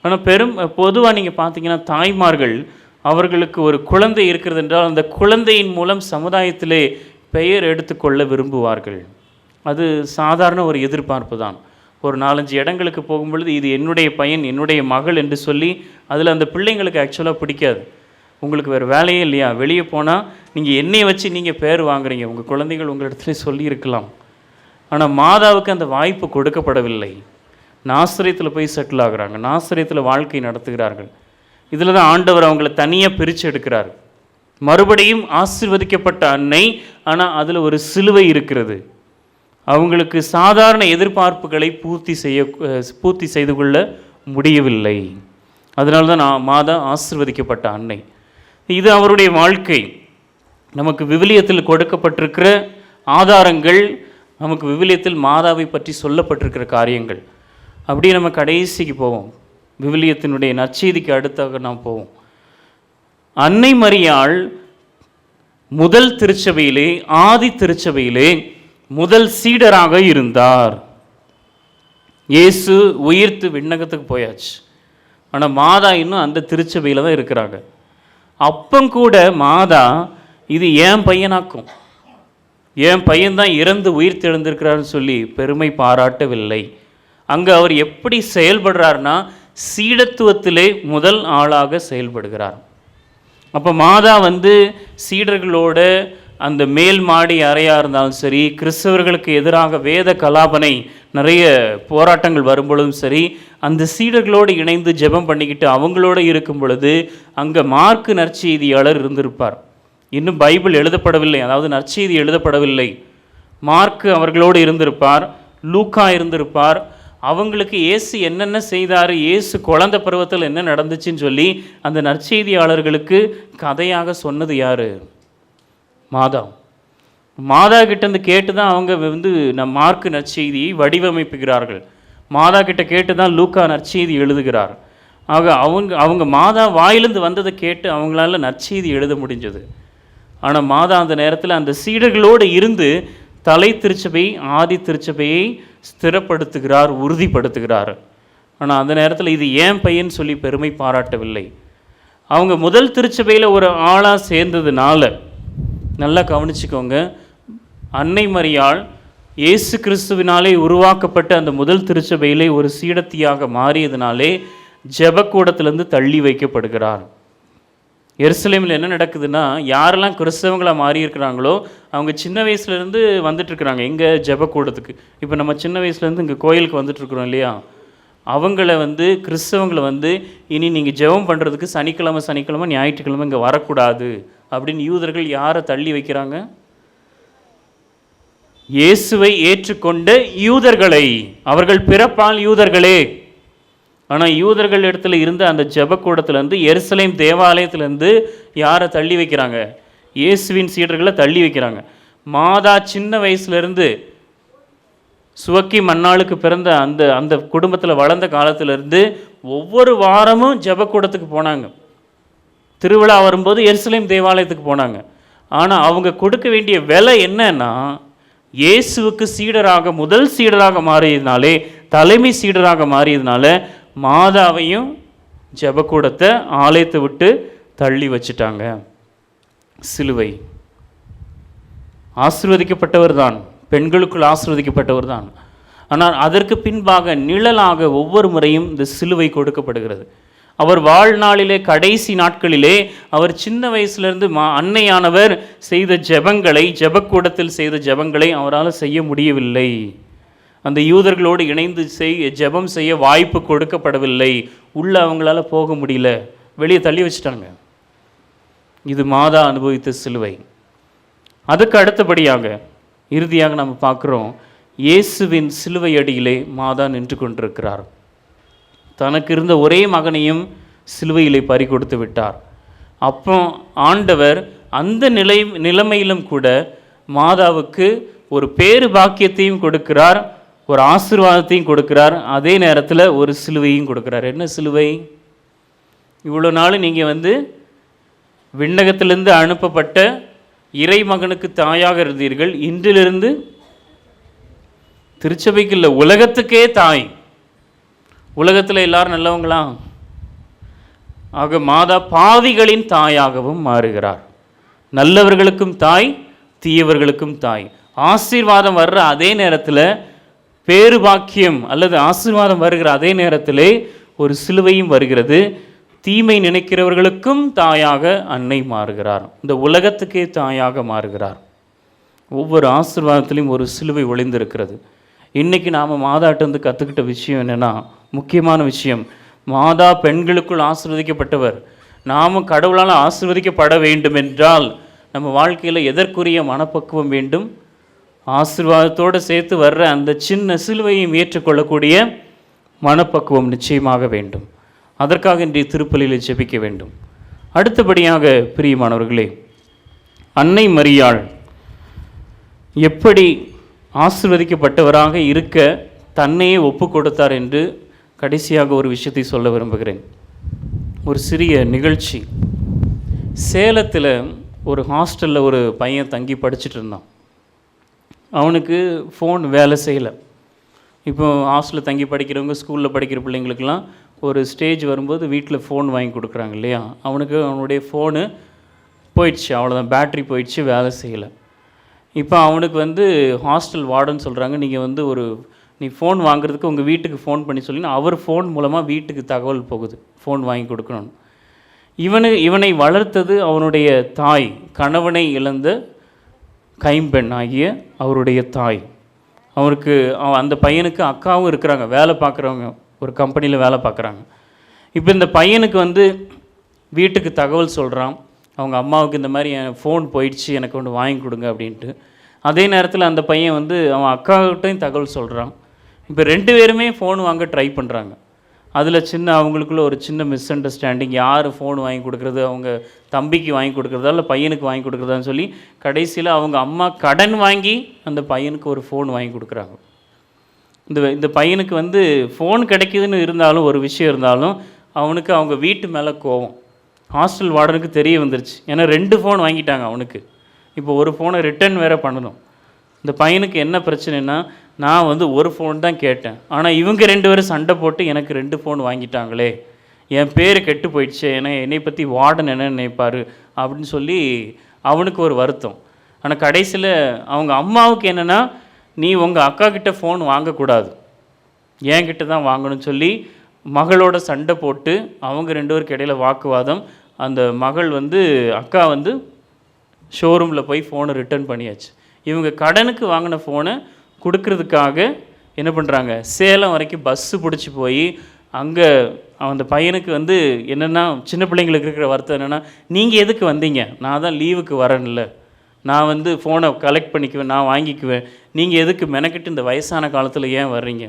ஆனால் பொதுவாக நீங்கள் பார்த்தீங்கன்னா தாய்மார்கள், அவர்களுக்கு ஒரு குழந்தை இருக்கிறது என்றால் அந்த குழந்தையின் மூலம் சமுதாயத்திலே பெயர் எடுத்துக்கொள்ள விரும்புவார்கள். அது சாதாரண ஒரு எதிர்பார்ப்பு தான். ஒரு 4-5 இடங்களுக்கு போகும்பொழுது இது என்னுடைய பையன், என்னுடைய மகள் என்று சொல்லி அதில் அந்த பிள்ளைங்களுக்கு ஆக்சுவலாக பிடிக்காது. உங்களுக்கு வேறு வேலையே இல்லையா, வெளியே போனால் நீங்கள் என்னையை வச்சு நீங்கள் பேர் வாங்குறீங்க, உங்கள் குழந்தைகள் உங்களிடத்துல சொல்லியிருக்கலாம். ஆனால் மாதாவுக்கு அந்த வாய்ப்பு கொடுக்கப்படவில்லை. நாசரேத்தில் போய் செட்டில் ஆகுறாங்க, நாசரேத்தில் வாழ்க்கை நடத்துகிறார்கள். இதில் தான் ஆண்டவர் அவங்கள தனியாக பிரித்து எடுக்கிறார். மறுபடியும் ஆசீர்வதிக்கப்பட்ட அன்னை, ஆனால் அதில் ஒரு சிலுவை இருக்கிறது. அவங்களுக்கு சாதாரண எதிர்பார்ப்புகளை பூர்த்தி செய்து கொள்ள முடியவில்லை. அதனால தான் மாதா ஆசீர்வதிக்கப்பட்ட அன்னை. இது அவருடைய வாழ்க்கை. நமக்கு விவிலியத்தில் கொடுக்கப்பட்டிருக்கிற ஆதாரங்கள், நமக்கு விவிலியத்தில் மாதாவை பற்றி சொல்லப்பட்டிருக்கிற காரியங்கள். அப்படியே நம்ம கடைசிக்கு போவோம், விவிலியத்தினுடைய நற்செய்திக்கு அடுத்தாக நாம் போவோம். அன்னை மரியாள் முதல் திருச்சபையிலே, ஆதி திருச்சபையிலே முதல் சீடராக இருந்தார். இயேசு உயிர்த்து விண்ணகத்துக்கு போயாச்சு, ஆனால் மாதா இன்னும் அந்த திருச்சபையில் தான் இருக்கிறாங்க. அப்பங்கூட மாதா இது என் பையனாக்கும், என் பையன்தான் இறந்து உயிர் தெழுந்திருக்கிறாருன்னு சொல்லி பெருமை பாராட்டவில்லை. அங்கே அவர் எப்படி செயல்படுறார்னா சீடத்துவத்திலே முதல் ஆளாக செயல்படுகிறார். அப்போ மாதா சீடர்களோட அந்த மேல் மாடி அறையாக இருந்தாலும் சரி, கிறிஸ்தவர்களுக்கு எதிராக வேத கலாபனை நிறைய போராட்டங்கள் வரும்பொழுதும் சரி, அந்த சீடர்களோடு இணைந்து ஜெபம் பண்ணிக்கிட்டு அவங்களோடு இருக்கும் பொழுது அங்கே மார்க்கு நற்செய்தியாளர் இருந்திருப்பார். இன்னும் பைபிள் எழுதப்படவில்லை, அதாவது நற்செய்தி எழுதப்படவில்லை. மார்க்கு அவர்களோடு இருந்திருப்பார், லூக்கா இருந்திருப்பார். அவங்களுக்கு இயேசு என்னென்ன செய்தார், இயேசு குழந்தை பருவத்தில் என்ன நடந்துச்சுன்னு சொல்லி அந்த நற்செய்தியாளர்களுக்கு கதையாக சொன்னது யார்? மாதா. மாதா கிட்டேருந்து கேட்டு தான் அவங்க நம் மார்க்கு நற்செய்தியை வடிவமைப்புகிறார்கள். மாதா கிட்ட கேட்டு தான் லூக்கா நற்செய்தி எழுதுகிறார். ஆக அவங்க மாதா வாயிலிருந்து வந்ததை கேட்டு அவங்களால நற்செய்தி எழுத முடிஞ்சது. ஆனால் மாதா அந்த நேரத்தில் அந்த சீடர்களோடு இருந்து தலை திருச்சபையை, ஆதி திருச்சபையை ஸ்திரப்படுத்துகிறார், உறுதிப்படுத்துகிறார். ஆனால் அந்த நேரத்தில் இது ஏன் பையன் சொல்லி பெருமை பாராட்டவில்லை. அவங்க முதல் திருச்சபையில் ஒரு ஆளாக சேர்ந்ததுனால, நல்லா கவனிச்சுக்கோங்க, அன்னை மரியாள் இயேசு கிறிஸ்துவினாலே உருவாக்கப்பட்ட அந்த முதல் திருச்சபையிலே ஒரு சீடத்தியாக மாறியதுனாலே ஜெபக்கூடத்திலிருந்து தள்ளி வைக்கப்படுகிறார். எருசலேமில் என்ன நடக்குதுன்னா, யாரெல்லாம் கிறிஸ்தவங்களாக மாறி இருக்கிறாங்களோ அவங்க சின்ன வயசுலேருந்து வந்துட்டுருக்குறாங்க எங்கே ஜெபக்கூடத்துக்கு. இப்போ நம்ம சின்ன வயசுலேருந்து இங்கே கோயிலுக்கு வந்துட்டுருக்குறோம் இல்லையா, அவங்கள கிறிஸ்தவங்களை இனி நீங்கள் ஜெபம் பண்ணுறதுக்கு சனிக்கிழமை ஞாயிற்றுக்கிழமை இங்கே வரக்கூடாது அப்படின்னு யூதர்கள் யாரை தள்ளி வைக்கிறாங்க? இயேசுவை ஏற்றுக்கொண்ட யூதர்களை. அவர்கள் பிறப்பால் யூதர்களே. ஆனால் யூதர்கள் இடத்துல இருந்த அந்த ஜெபக்கூடத்திலேருந்து, எருசலேம் தேவாலயத்திலேருந்து யாரை தள்ளி வைக்கிறாங்க? இயேசுவின் சீடர்களை தள்ளி வைக்கிறாங்க. மாதா சின்ன வயசுலேருந்து சுவக்கி மன்னாளுக்கு பிறந்த அந்த குடும்பத்தில் வளர்ந்த காலத்திலேருந்து ஒவ்வொரு வாரமும் ஜெபக்கூடத்துக்கு போனாங்க. திருவிழா வரும்போது எருசலேம் தேவாலயத்துக்கு போனாங்க. ஆனால் அவங்க கொடுக்க வேண்டிய விலை என்னன்னா, இயேசுவுக்கு சீடராக, முதல் சீடராக மாறியதுனாலே, தலைமை சீடராக மாறியதுனால மாதாவையும் ஜெபக்கூடத்தை, ஆலயத்தை விட்டு தள்ளி வச்சுட்டாங்க. சிலுவை ஆசீர்வதிக்கப்பட்டவர் தான், பெண்களுக்குள் ஆசீர்வதிக்கப்பட்டவர் தான். ஆனால் அதற்கு பின்பாக நிழலாக ஒவ்வொரு முறையும் இந்த சிலுவை கொடுக்கப்படுகிறது. அவர் வாழ்நாளிலே, கடைசி நாட்களிலே, அவர் சின்ன வயசுலேருந்து அன்னையானவர் செய்த ஜெபங்களை, ஜெபக்கூடத்தில் செய்த ஜெபங்களை அவரால் செய்ய முடியவில்லை. அந்த யூதர்களோடு இணைந்து ஜெபம் செய்ய வாய்ப்பு கொடுக்கப்படவில்லை. உள்ளே அவங்களால போக முடியல, வெளியே தள்ளி வச்சுட்டாங்க. இது மாதா அனுபவித்த சிலுவை. அதுக்கு அடுத்தபடியாக இறுதியாக நம்ம பார்க்குறோம், இயேசுவின் சிலுவை அடியிலே மாதா நின்று கொண்டிருக்கிறார். தனக்கு இருந்த ஒரே மகனையும் சிலுவையிலே பறி கொடுத்து விட்டார். அப்போ ஆண்டவர் அந்த நிலைமையிலும் கூட மாதாவுக்கு ஒரு பேரு பாக்கியத்தையும் கொடுக்கிறார், ஒரு ஆசீர்வாதத்தையும் கொடுக்கிறார், அதே நேரத்தில் ஒரு சிலுவையும் கொடுக்கிறார். என்ன சிலுவை? இவ்வளோ நாள் நீங்கள் விண்ணகத்திலிருந்து அனுப்பப்பட்ட இறைமகனுக்கு தாயாக இருந்தீர்கள். இன்றிலிருந்து திருச்சபைக்கு இல்லை, உலகத்துக்கே தாய். உலகத்தில் எல்லாரும் நல்லவங்களா? ஆக மாதா பாவிகளின் தாயாகவும் மாறுகிறார். நல்லவர்களுக்கும் தாய், தீயவர்களுக்கும் தாய். ஆசீர்வாதம் வர்ற அதே நேரத்தில், பேரு பாக்கியம் அல்லது ஆசீர்வாதம் வருகிற அதே நேரத்திலே ஒரு சிலுவையும் வருகிறது. தீமை நினைக்கிறவர்களுக்கும் தாயாக அன்னை மாறுகிறார். இந்த உலகத்துக்கே தாயாக மாறுகிறார். ஒவ்வொரு ஆசீர்வாதத்திலையும் ஒரு சிலுவை ஒளிந்திருக்கிறது. இன்றைக்கி நாம் மாதாட்டிருந்து கற்றுக்கிட்ட விஷயம் என்னென்னா, முக்கியமான விஷயம், மாதா பெண்களுக்குள் ஆசீர்வதிக்கப்பட்டவர். நாம் கடவுளால் ஆசீர்வதிக்கப்பட வேண்டும் என்றால் நம்ம வாழ்க்கையில் எதற்குரிய மனப்பக்குவம் வேண்டும்? ஆசீர்வாதத்தோடு சேர்த்து வர்ற அந்த சின்ன சிலுவையும் ஏற்றுக்கொள்ளக்கூடிய மனப்பக்குவம் நிச்சயமாக வேண்டும். அதற்காக இன்றைய திருப்பலியில் ஜெபிக்க வேண்டும். அடுத்தபடியாக பிரியமானவர்களே, அன்னை மரியாள் எப்படி ஆசீர்வதிக்கப்பட்டவராக இருக்க தன்னையே ஒப்பு கொடுத்தார் என்று கடைசியாக ஒரு விஷயத்தை சொல்ல விரும்புகிறேன். ஒரு சிறிய நிகழ்ச்சி. சேலத்தில் ஒரு ஹாஸ்டலில் ஒரு பையன் தங்கி படிச்சுட்டு இருந்தான். அவனுக்கு ஃபோன் வேலை செய்யலை. இப்போ ஹாஸ்டலில் தங்கி படிக்கிறவங்க, ஸ்கூலில் படிக்கிற பிள்ளைங்களுக்கெல்லாம் ஒரு ஸ்டேஜ் வரும்போது வீட்டில் ஃபோன் வாங்கி கொடுக்குறாங்க இல்லையா? அவனுடைய ஃபோனு போயிடுச்சு, அவ்வளோதான், பேட்ரி போயிடுச்சு, வேலை செய்யலை. இப்போ அவனுக்கு ஹாஸ்டல் வார்டன் சொல்கிறாங்க, நீங்கள் நீ ஃபோன் வாங்குறதுக்கு உங்கள் வீட்டுக்கு ஃபோன் பண்ணி சொல்லினா அவர் ஃபோன் மூலமாக வீட்டுக்கு தகவல் போகுது, ஃபோன் வாங்கி கொடுக்கணும். இவனை வளர்த்தது அவனுடைய தாய், கணவனை இழந்த கைம்பெண் ஆகிய அவருடைய தாய். அந்த பையனுக்கு அக்காவும் இருக்கிறாங்க, வேலை பார்க்குறவங்க, ஒரு கம்பெனியில் வேலை பார்க்குறாங்க. இப்போ இந்த பையனுக்கு வீட்டுக்கு தகவல் சொல்கிறான், அவங்க அம்மாவுக்கு இந்த மாதிரி என் ஃபோன் போயிடுச்சு, எனக்கு ஒன்று வாங்கி கொடுங்க அப்படின்ட்டு. அதே நேரத்தில் அந்த பையன் அவன் அக்காக்கிட்டையும் தகவல் சொல்கிறான். இப்போ 2 பேருமே ஃபோன் வாங்க ட்ரை பண்ணுறாங்க. அதில் அவங்களுக்குள்ள ஒரு சின்ன மிஸ் அண்டர்ஸ்டாண்டிங், யார் ஃபோன் வாங்கி கொடுக்குறது, அவங்க தம்பிக்கு வாங்கி கொடுக்குறதா இல்லை பையனுக்கு வாங்கி கொடுக்குறதான்னு சொல்லி கடைசியில் அவங்க அம்மா கடன் வாங்கி அந்த பையனுக்கு ஒரு ஃபோன் வாங்கி கொடுக்குறாங்க. இந்த பையனுக்கு ஃபோன் கிடைக்குதுன்னு இருந்தாலும், ஒரு விஷயம் இருந்தாலும், அவனுக்கு அவங்க வீட்டு மேலே கோவம். ஹாஸ்டல் வார்டனுக்கு தெரிய வந்துருச்சு. ஏன்னா 2 ஃபோன் வாங்கிட்டாங்க அவனுக்கு. இப்போ ஒரு ஃபோனை ரிட்டர்ன் வேறு பண்ணணும். இந்த பையனுக்கு என்ன பிரச்சனைனா, நான் வந்து ஒரு ஃபோன் தான் கேட்டேன், ஆனால் இவங்க 2 பேரும் சண்டை போட்டு எனக்கு 2 ஃபோன் வாங்கிட்டாங்களே, என் பேர் கெட்டு போயிடுச்சு, ஏன்னா என்னை பற்றி வார்டன் என்ன நினைப்பார் அப்படின்னு சொல்லி அவனுக்கு ஒரு வருத்தம். ஆனால் கடைசியில் அவங்க அம்மாவுக்கு என்னென்னா, நீ உங்கள் அக்கா கிட்ட ஃபோன் வாங்கக்கூடாது, என்கிட்ட தான் வாங்கணும்னு சொல்லி மகளோட சண்டை போட்டு அவங்க 2 பேருக்கு இடையில வாக்குவாதம். அந்த மகள் வந்து அக்கா வந்து ஷோரூமில் போய் ஃபோனை ரிட்டர்ன் பண்ணியாச்சு. இவங்க கடனுக்கு வாங்கின ஃபோனை கொடுக்கறதுக்காக என்ன பண்ணுறாங்க, சேலம் வரைக்கும் பஸ்ஸு பிடிச்சி போய் அங்கே அந்த பையனுக்கு வந்து என்னென்னா, சின்ன பிள்ளைங்களுக்கு இருக்கிற வருத்தம் என்னென்னா, நீங்கள் எதுக்கு வந்தீங்க, நான் தான் லீவுக்கு வரேன்ல, நான் வந்து ஃபோனை கலெக்ட் பண்ணிக்குவேன், நான் வாங்கிக்குவேன், நீங்கள் எதுக்கு மெனக்கிட்டு இந்த வயசான காலத்தில் ஏன் வர்றீங்க.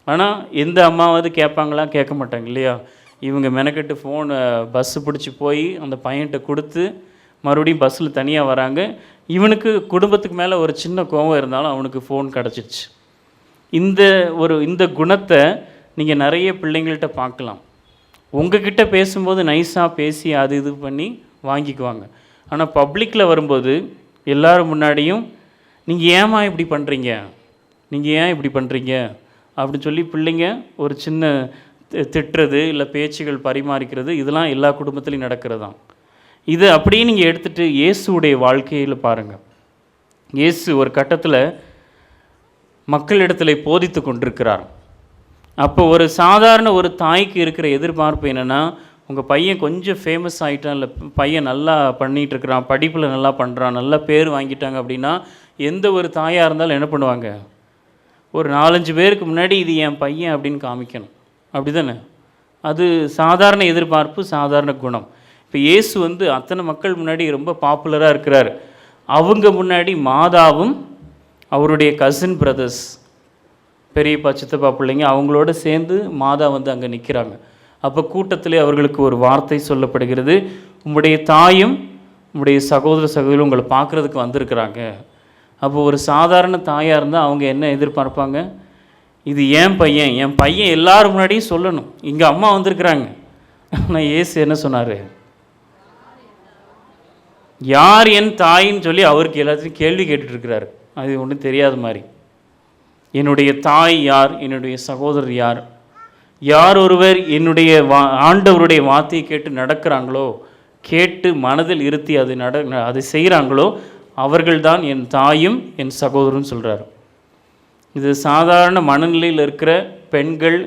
ஆனால் எந்த அம்மாவது கேட்பாங்களா, கேட்க மாட்டாங்க இல்லையா. இவங்க மெனக்கெட்டு ஃபோனை பஸ்ஸு பிடிச்சி போய் அந்த பையன்கிட்ட கொடுத்து மறுபடியும் பஸ்ஸில் தனியாக வராங்க. இவனுக்கு குடும்பத்துக்கு மேலே ஒரு சின்ன கோவம் இருந்தாலும் அவனுக்கு ஃபோன் கிடச்சிருச்சு. இந்த குணத்தை நீங்கள் நிறைய பிள்ளைங்கள்ட்ட பார்க்கலாம். உங்ககிட்ட பேசும்போது நைஸாக பேசி அது இது பண்ணி வாங்கிக்குவாங்க. ஆனால் பப்ளிக்கில் வரும்போது எல்லோரும் முன்னாடியும் நீங்கள் ஏம்மா இப்படி பண்ணுறீங்க, நீங்கள் ஏன் இப்படி பண்ணுறீங்க அப்படின்னு சொல்லி பிள்ளைங்க ஒரு சின்ன திட்டுறது இல்லை பேச்சுகள் பரிமாறிக்கிறது, இதெல்லாம் எல்லா குடும்பத்துலேயும் நடக்கிறது தான். இது அப்படியே நீங்கள் எடுத்துகிட்டு இயேசுடைய வாழ்க்கையில் பாருங்கள். இயேசு ஒரு கட்டத்தில் மக்களிடத்தில் போதித்து கொண்டிருக்கிறார். அப்போ ஒரு சாதாரண ஒரு தாய்க்கு இருக்கிற எதிர்பார்ப்பு என்னென்னா, உங்கள் பையன் கொஞ்சம் ஃபேமஸ் ஆகிட்டான், இல்லை பையன் நல்லா பண்ணிகிட்ருக்கிறான், படிப்பில் நல்லா பண்ணுறான், நல்லா பேர் வாங்கிட்டாங்க அப்படின்னா எந்த ஒரு தாயாக இருந்தாலும் என்ன பண்ணுவாங்க, ஒரு 4-5 பேருக்கு முன்னாடி இது என் பையன் அப்படின்னு காமிக்கணும். அப்படி தானே? அது சாதாரண எதிர்பார்ப்பு, சாதாரண குணம். இப்போ இயேசு வந்து அத்தனை மக்கள் முன்னாடி ரொம்ப பாப்புலராக இருக்கிறார். அவங்க முன்னாடி மாதாவும் அவருடைய கசின் பிரதர்ஸ், பெரியப்பா சித்தப்பா பிள்ளைங்க, அவங்களோட சேர்ந்து மாதா வந்து அங்கே நிற்கிறாங்க. அப்போ கூட்டத்திலே அவர்களுக்கு ஒரு வார்த்தை சொல்லப்படுகிறது, உங்களுடைய தாயும் உங்களுடைய சகோதர சகோதரியும் உங்களை பார்க்குறதுக்கு வந்திருக்கிறாங்க. அப்போ ஒரு சாதாரண தாயாக இருந்தால் அவங்க என்ன எதிர்பார்ப்பாங்க, இது என் பையன் எல்லாரும் முன்னாடியும் சொல்லணும், இங்கே அம்மா வந்திருக்கிறாங்க. ஆனால் இயேசு என்ன சொன்னார், யார் என் தாயின்னு சொல்லி அவருக்கு எல்லாத்தையும் கேள்வி கேட்டுட்ருக்கிறாரு. அது ஒன்றும் தெரியாத மாதிரி. என்னுடைய தாய் யார், என்னுடைய சகோதரர் யார், யார் ஒருவர் என்னுடைய ஆண்டவருடைய வார்த்தையை கேட்டு நடக்கிறாங்களோ, கேட்டு மனதில் இருத்தி அதை செய்கிறாங்களோ அவர்கள்தான் என் தாயும் என் சகோதரன் சொல்கிறார். இது சாதாரண மனநிலையில் இருக்கிற பெண்கள்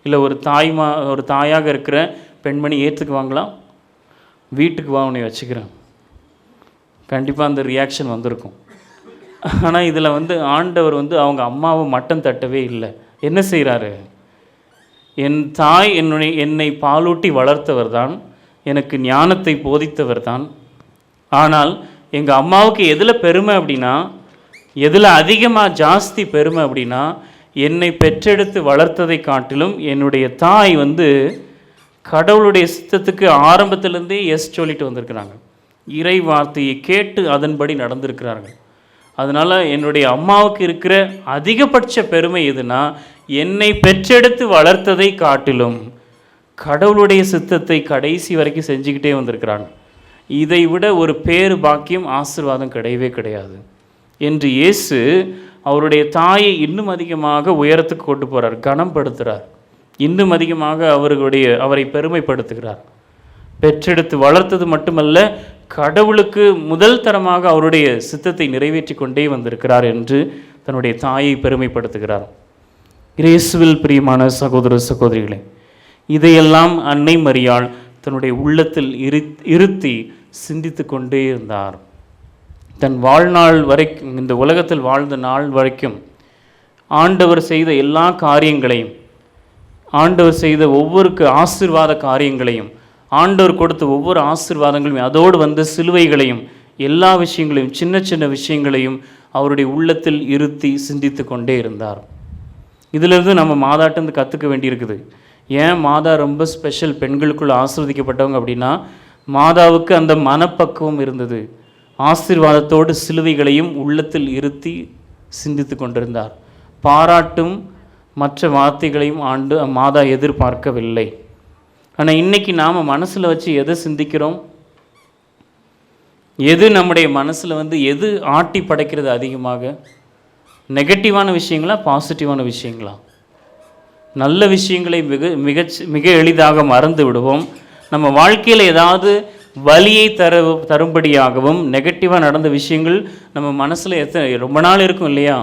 இல்லை ஒரு தாயாக இருக்கிற பெண்மணி ஏற்றுக்குவாங்களா? வீட்டுக்கு வா உன்னை வச்சுக்கிறேன், கண்டிப்பாக அந்த ரியாக்ஷன் வந்திருக்கும். ஆனால் இதில் வந்து ஆண்டவர் வந்து அவங்க அம்மாவை மட்டம் தட்டவே இல்லை. என்ன செய்கிறாரு, என் தாய் என்னை பாலூட்டி வளர்த்தவர் தான், எனக்கு ஞானத்தை போதித்தவர் தான். ஆனால் எங்கள் அம்மாவுக்கு எதில் பெருமை அப்படின்னா, எதில் அதிகமாக ஜாஸ்தி பெருமை அப்படின்னா, என்னை பெற்றெடுத்து வளர்த்ததை காட்டிலும் என்னுடைய தாய் வந்து கடவுளுடைய சித்தத்துக்கு ஆரம்பத்திலேருந்தே எஸ் சொல்லிட்டு வந்திருக்கிறாங்க. இறை வார்த்தையை கேட்டு அதன்படி நடந்திருக்கிறார்கள். அதனால் என்னுடைய அம்மாவுக்கு இருக்கிற அதிகபட்ச பெருமை எதுனா, என்னை பெற்றெடுத்து வளர்த்ததை காட்டிலும் கடவுளுடைய சித்தத்தை கடைசி வரைக்கும் செஞ்சுக்கிட்டே வந்திருக்கிறாங்க. இதை விட ஒரு பேரு பாக்கியம் ஆசீர்வாதம் கிடையவே கிடையாது என்று இயேசு அவருடைய தாயை இன்னும் அதிகமாக உயரத்துக்கு கொண்டு போகிறார், கனப்படுத்துகிறார், இன்னும் அதிகமாக அவரை பெருமைப்படுத்துகிறார். பெற்றெடுத்து வளர்த்தது மட்டுமல்ல, கடவுளுக்கு முதல் தரமாக அவருடைய சித்தத்தை நிறைவேற்றி கொண்டே வந்திருக்கிறார் என்று தன்னுடைய தாயை பெருமைப்படுத்துகிறார். இயேசுவில் பிரியமான சகோதர சகோதரிகளே, இதையெல்லாம் அன்னை மரியாள் தன்னுடைய உள்ளத்தில் இருத்தி சிந்தித்து கொண்டே இருந்தார். தன் வாழ்நாள் வரைக்கும், இந்த உலகத்தில் வாழ்ந்த நாள் வரைக்கும் ஆண்டவர் செய்த எல்லா காரியங்களையும், ஆண்டவர் செய்த ஒவ்வொரு ஆசீர்வாத காரியங்களையும், ஆண்டவர் கொடுத்த ஒவ்வொரு ஆசீர்வாதங்களையும், அதோடு வந்த சிலுவைகளையும், எல்லா விஷயங்களையும், சின்ன சின்ன விஷயங்களையும் அவருடைய உள்ளத்தில் இருத்தி சிந்தித்து கொண்டே இருந்தார். இதிலிருந்து நம்ம மாதாட்டிருந்து கற்றுக்க வேண்டியிருக்குது. ஏன் மாதா ரொம்ப ஸ்பெஷல், பெண்களுக்குள்ள ஆசீர்வதிக்கப்பட்டவங்க அப்படின்னா, மாதாவுக்கு அந்த மனப்பக்குவம் இருந்தது. ஆசீர்வாதத்தோடு சிலுவைகளையும் உள்ளத்தில் இருத்தி சிந்தித்து கொண்டிருந்தார். பாராட்டும் மற்ற வார்த்தைகளையும் மாதா எதிர்பார்க்கவில்லை. ஆனால் இன்றைக்கி நாம் மனசில் வச்சு எதை சிந்திக்கிறோம்? எது நம்முடைய மனசில் எது ஆட்டி படைக்கிறது அதிகமாக? நெகட்டிவான விஷயங்களா, பாசிட்டிவான விஷயங்களா? நல்ல விஷயங்களை மிக எளிதாக மறந்து விடுவோம். நம்ம வாழ்க்கையில் ஏதாவது வலியை தரும்படியாகவும் நெகட்டிவாக நடந்த விஷயங்கள் நம்ம மனசில் ரொம்ப நாள் இருக்கும் இல்லையா?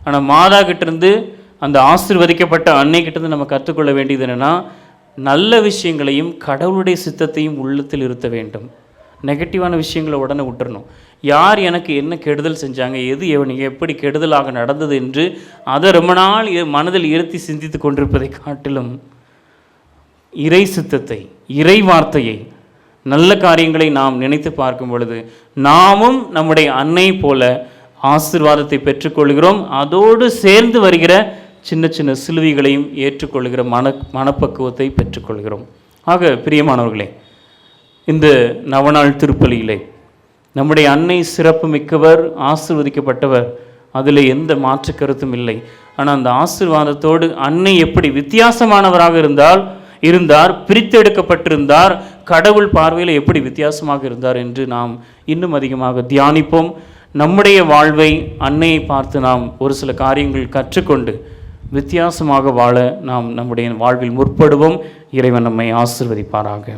ஆனால் மாதா கிட்டேருந்து, அந்த ஆசீர்வதிக்கப்பட்ட அன்னை கிட்டேருந்து நம்ம கற்றுக்கொள்ள வேண்டியது என்னென்னா, நல்ல விஷயங்களையும் கடவுளுடைய சித்தத்தையும் உள்ளத்தில் இருத்த வேண்டும். நெகட்டிவான விஷயங்களை உடனே விட்டுறணும். யார் எனக்கு என்ன கெடுதல் செஞ்சாங்க, எது எப்படி கெடுதலாக நடந்தது என்று அதை ரொம்ப நாள் மனதில் இருத்தி சிந்தித்து கொண்டிருப்பதை காட்டிலும் இறை சித்தத்தை, இறை வார்த்தையை, நல்ல காரியங்களை நாம் நினைத்து பார்க்கும் பொழுது நாமும் நம்முடைய அன்னை போல ஆசீர்வாதத்தை பெற்றுக்கொள்கிறோம். அதோடு சேர்ந்து வருகிற சின்ன சின்ன சிலுவைகளையும் ஏற்றுக்கொள்கிற மனப்பக்குவத்தை பெற்றுக்கொள்கிறோம். ஆக பிரியமானவர்களே, இந்த நவநாள் திருப்பலியிலே நம்முடைய அன்னை சிறப்பு மிக்கவர், ஆசீர்வதிக்கப்பட்டவர், அதில் எந்த மாற்று கருத்தும் இல்லை. ஆனால் அந்த ஆசீர்வாதத்தோடு அன்னை எப்படி வித்தியாசமானவராக இருந்தார், பிரித்தெடுக்கப்பட்டிருந்தார், கடவுள் பார்வையில் எப்படி வித்தியாசமாக இருந்தார் என்று நாம் இன்னும் அதிகமாக தியானிப்போம். நம்முடைய வாழ்வை அன்னையை பார்த்து நாம் ஒரு சில காரியங்கள் கற்றுக்கொண்டு வித்தியாசமாக வாழ நாம் நம்முடைய வாழ்வில் முற்படுவோம். இறைவன் நம்மை ஆசீர்வதிப்பாராக.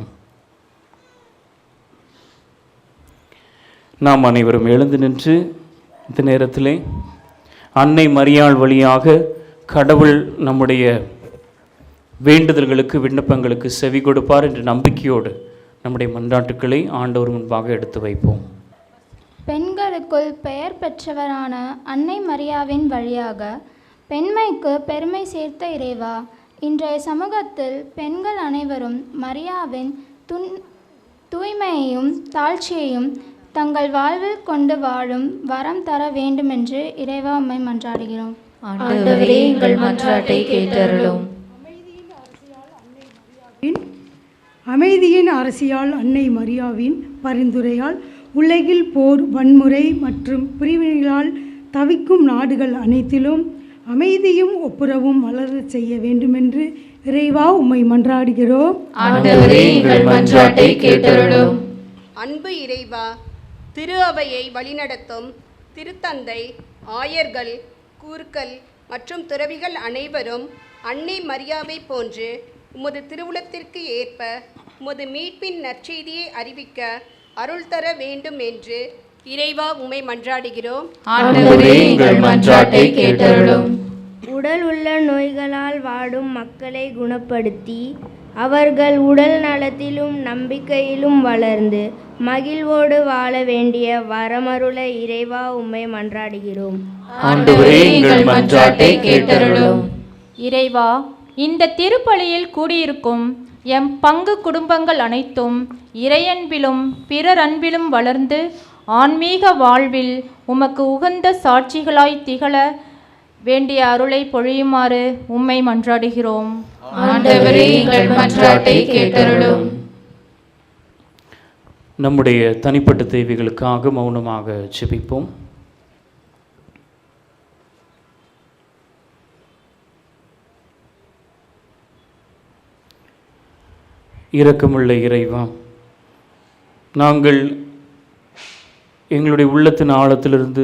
நாம் அனைவரும் எழுந்து நின்று இந்த நேரத்திலே அன்னை மரியாள் வழியாக கடவுள் நம்முடைய வேண்டுதல்களுக்கு, விண்ணப்பங்களுக்கு செவி கொடுப்பார் என்ற நம்பிக்கையோடு நம்முடைய மன்றாட்டுக்களை ஆண்டவர் முன்பாக எடுத்து வைப்போம். பெண்களுக்குள் பெயர் பெற்றவரான அன்னை மரியாவின் வழியாக பெண்மைக்கு பெருமை சேர்த்த இறைவா, இன்றைய சமூகத்தில் பெண்கள் அனைவரும் மரியாவின் தூய்மையையும் தாழ்ச்சியையும் தங்கள் வாழ்வில் கொண்டு வாழும் வரம் தர வேண்டுமென்று இறைவா உம்மை மன்றாடுகிறோம். ஆண்டவரே, எங்கள் மன்றாட்டை கேட்டருளும். அமைதியின் அரசியால் அன்னை மரியாவின் பரிந்துரையால் உலகில் போர், வன்முறை மற்றும் பிரிவினைகளால் தவிக்கும் நாடுகள் அனைத்திலும் அமைதியும் ஒப்புரவும் வளரச் செய்ய வேண்டுமென்று இறைவா உம்மை மன்றாடுகிறோம். ஆண்டவரே, எங்கள் மன்றாட்டை கேட்டருளும். அன்பு இறைவா, திரு அவையை வழிநடத்தும் திருத்தந்தை, ஆயர்கள், கூர்கள் மற்றும் துறவிகள் அனைவரும் அன்னை மரியாவை போன்று உமது திருவுளத்திற்கு ஏற்ப உமது மீட்பின் நற்செய்தியை அறிவிக்க அருள் தர வேண்டும் என்று இறைவா உம்மை மன்றாடுகிறோம். ஆண்டவரே, எங்கள் மன்றாட்டை கேட்டருளும். உடல் உள்ள நோய்களால் வாடும் மக்களை குணப்படுத்தி அவர்கள் உடல் நலத்திலும் நம்பிக்கையிலும் வளர்ந்து மகிழ்வோடு வாழ வேண்டிய வரமருள இறைவா உம்மை மன்றாடுகிறோம். ஆண்டவரே, எங்கள் மன்றாட்டை கேட்டருளும். இறைவா, இந்த திருப்பலியில் கூடியிருக்கும் எம் பங்கு குடும்பங்கள் அனைத்தும் இறையன்பிலும் பிறர் அன்பிலும் வளர்ந்து ஆன்மீக வாழ்வில் உமக்கு உகந்த சாட்சிகளாய் திகழ வேண்டிய அருளை பொழியுமாறு உம்மை மன்றாடுகிறோம். ஆண்டவரே, எங்கள் மன்றாட்டை கேட்டருளும். நம்முடைய தனிப்பட்ட தேவைகளுக்காக மௌனமாக ஜெபிப்போம். இரக்கமுள்ள இறைவா, நாங்கள் எங்களுடைய உள்ளத்தின் ஆழத்திலிருந்து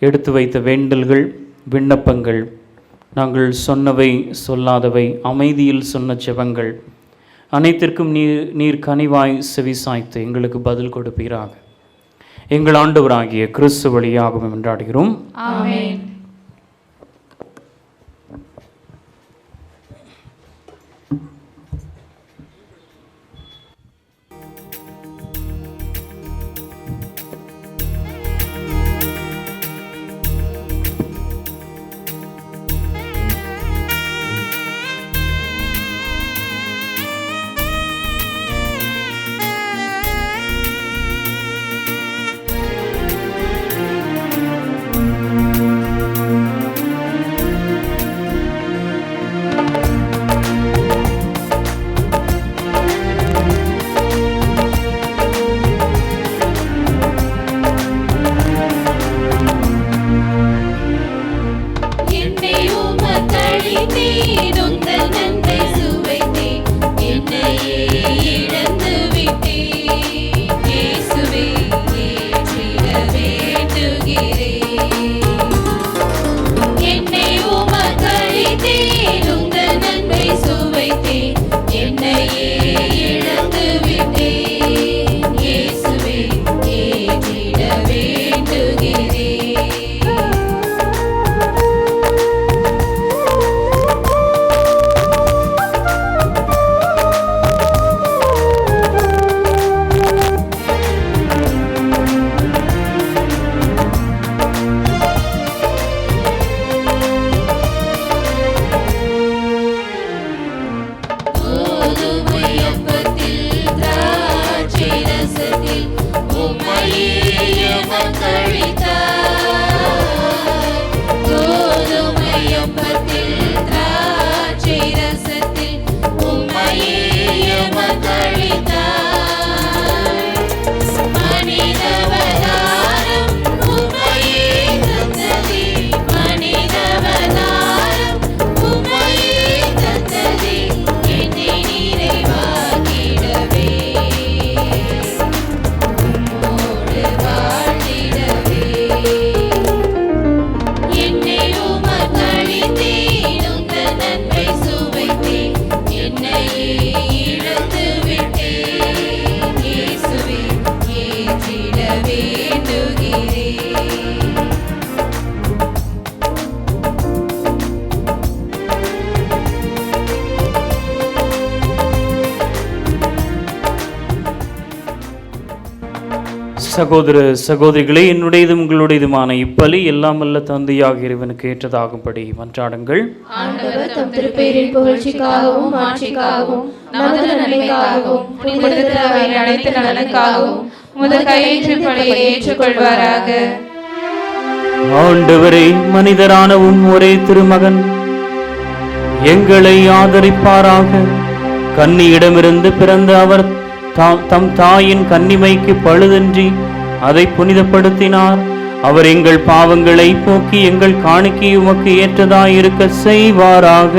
எடுத்து வைத்த வேண்டல்கள், விண்ணப்பங்கள், நாங்கள் சொன்னவை சொல்லாதவை, அமைதியில் சொன்ன ஜெபங்கள் அனைத்திற்கும் நீர் கனிவாய் செவிசாய்த்து எங்களுக்கு பதில் கொடுப்பீராக. எங்கள் ஆண்டவராகிய கிறிஸ்து வழியாகவும் என்றாடுகிறோம். ஆமென். இழந்து விட்டேன். இயேசுவே ஏற்றிட வேண்டுகிறேன். என்னை உமக்களித்தேன், உங்கள் நன்மை சுவைத்தேன். என்னையே இழந்து விட்டேன். இயேசுவே ஏற்றிட வேண்டுகிறேன். கோதுமை அப்பத்தில் திராட்சை ரசத்தில் உம்மையே எமக்களித்தார். கோதுமை அப்பத்தில் திராட்சை ரசத்தில் உம்மையே எமக்களித்தார். மனிதவதாரம் உம்மையே தந்ததே, மனிதவதாரம் உம்மையே தந்ததே. என்னை நிறைவாக்கிடவே, உம்மோடு வாழ்ந்திடவே. என்னை உமக்களித்தேன், உங்கள் நன்மை சுவைத்தேன். என்னையே இழந்து விட்டேன். இயேசுவே ஏற்றிட வேண்டுகிறேன். சகோதர சகோதரிகளே, என்னுடையதும் உங்களுடையதுமான இப்பலி எல்லாம் வல்ல தந்தையாக இறைவனுக்கு ஏற்றதாகும்படி மன்றாடுங்கள். ஆண்டவர் தம் திருப்பெயரின் புகழ்ச்சிக்காகவும் மாட்சிக்காகவும் நமது நன்மைக்காகவும் புனித திருஅவையின் அனைத்து நலனுக்காகவும் உமது கையேற்று பலியை ஏற்றுக்கொள்வாராக. ஆண்டவரே, மனிதரான ஒரே திருமகன் எங்களை ஆதரிப்பாராக. கன்னியிடமிருந்து பிறந்த அவர் தம் தாயின் கன்னிமைக்கு பழுதின்றி அதை புனிதப்படுத்தினார். அவர் எங்கள் பாவங்களை போக்கி எங்கள் காணிக்கை உமக்கு ஏற்றதாயிருக்க செய்வாராக.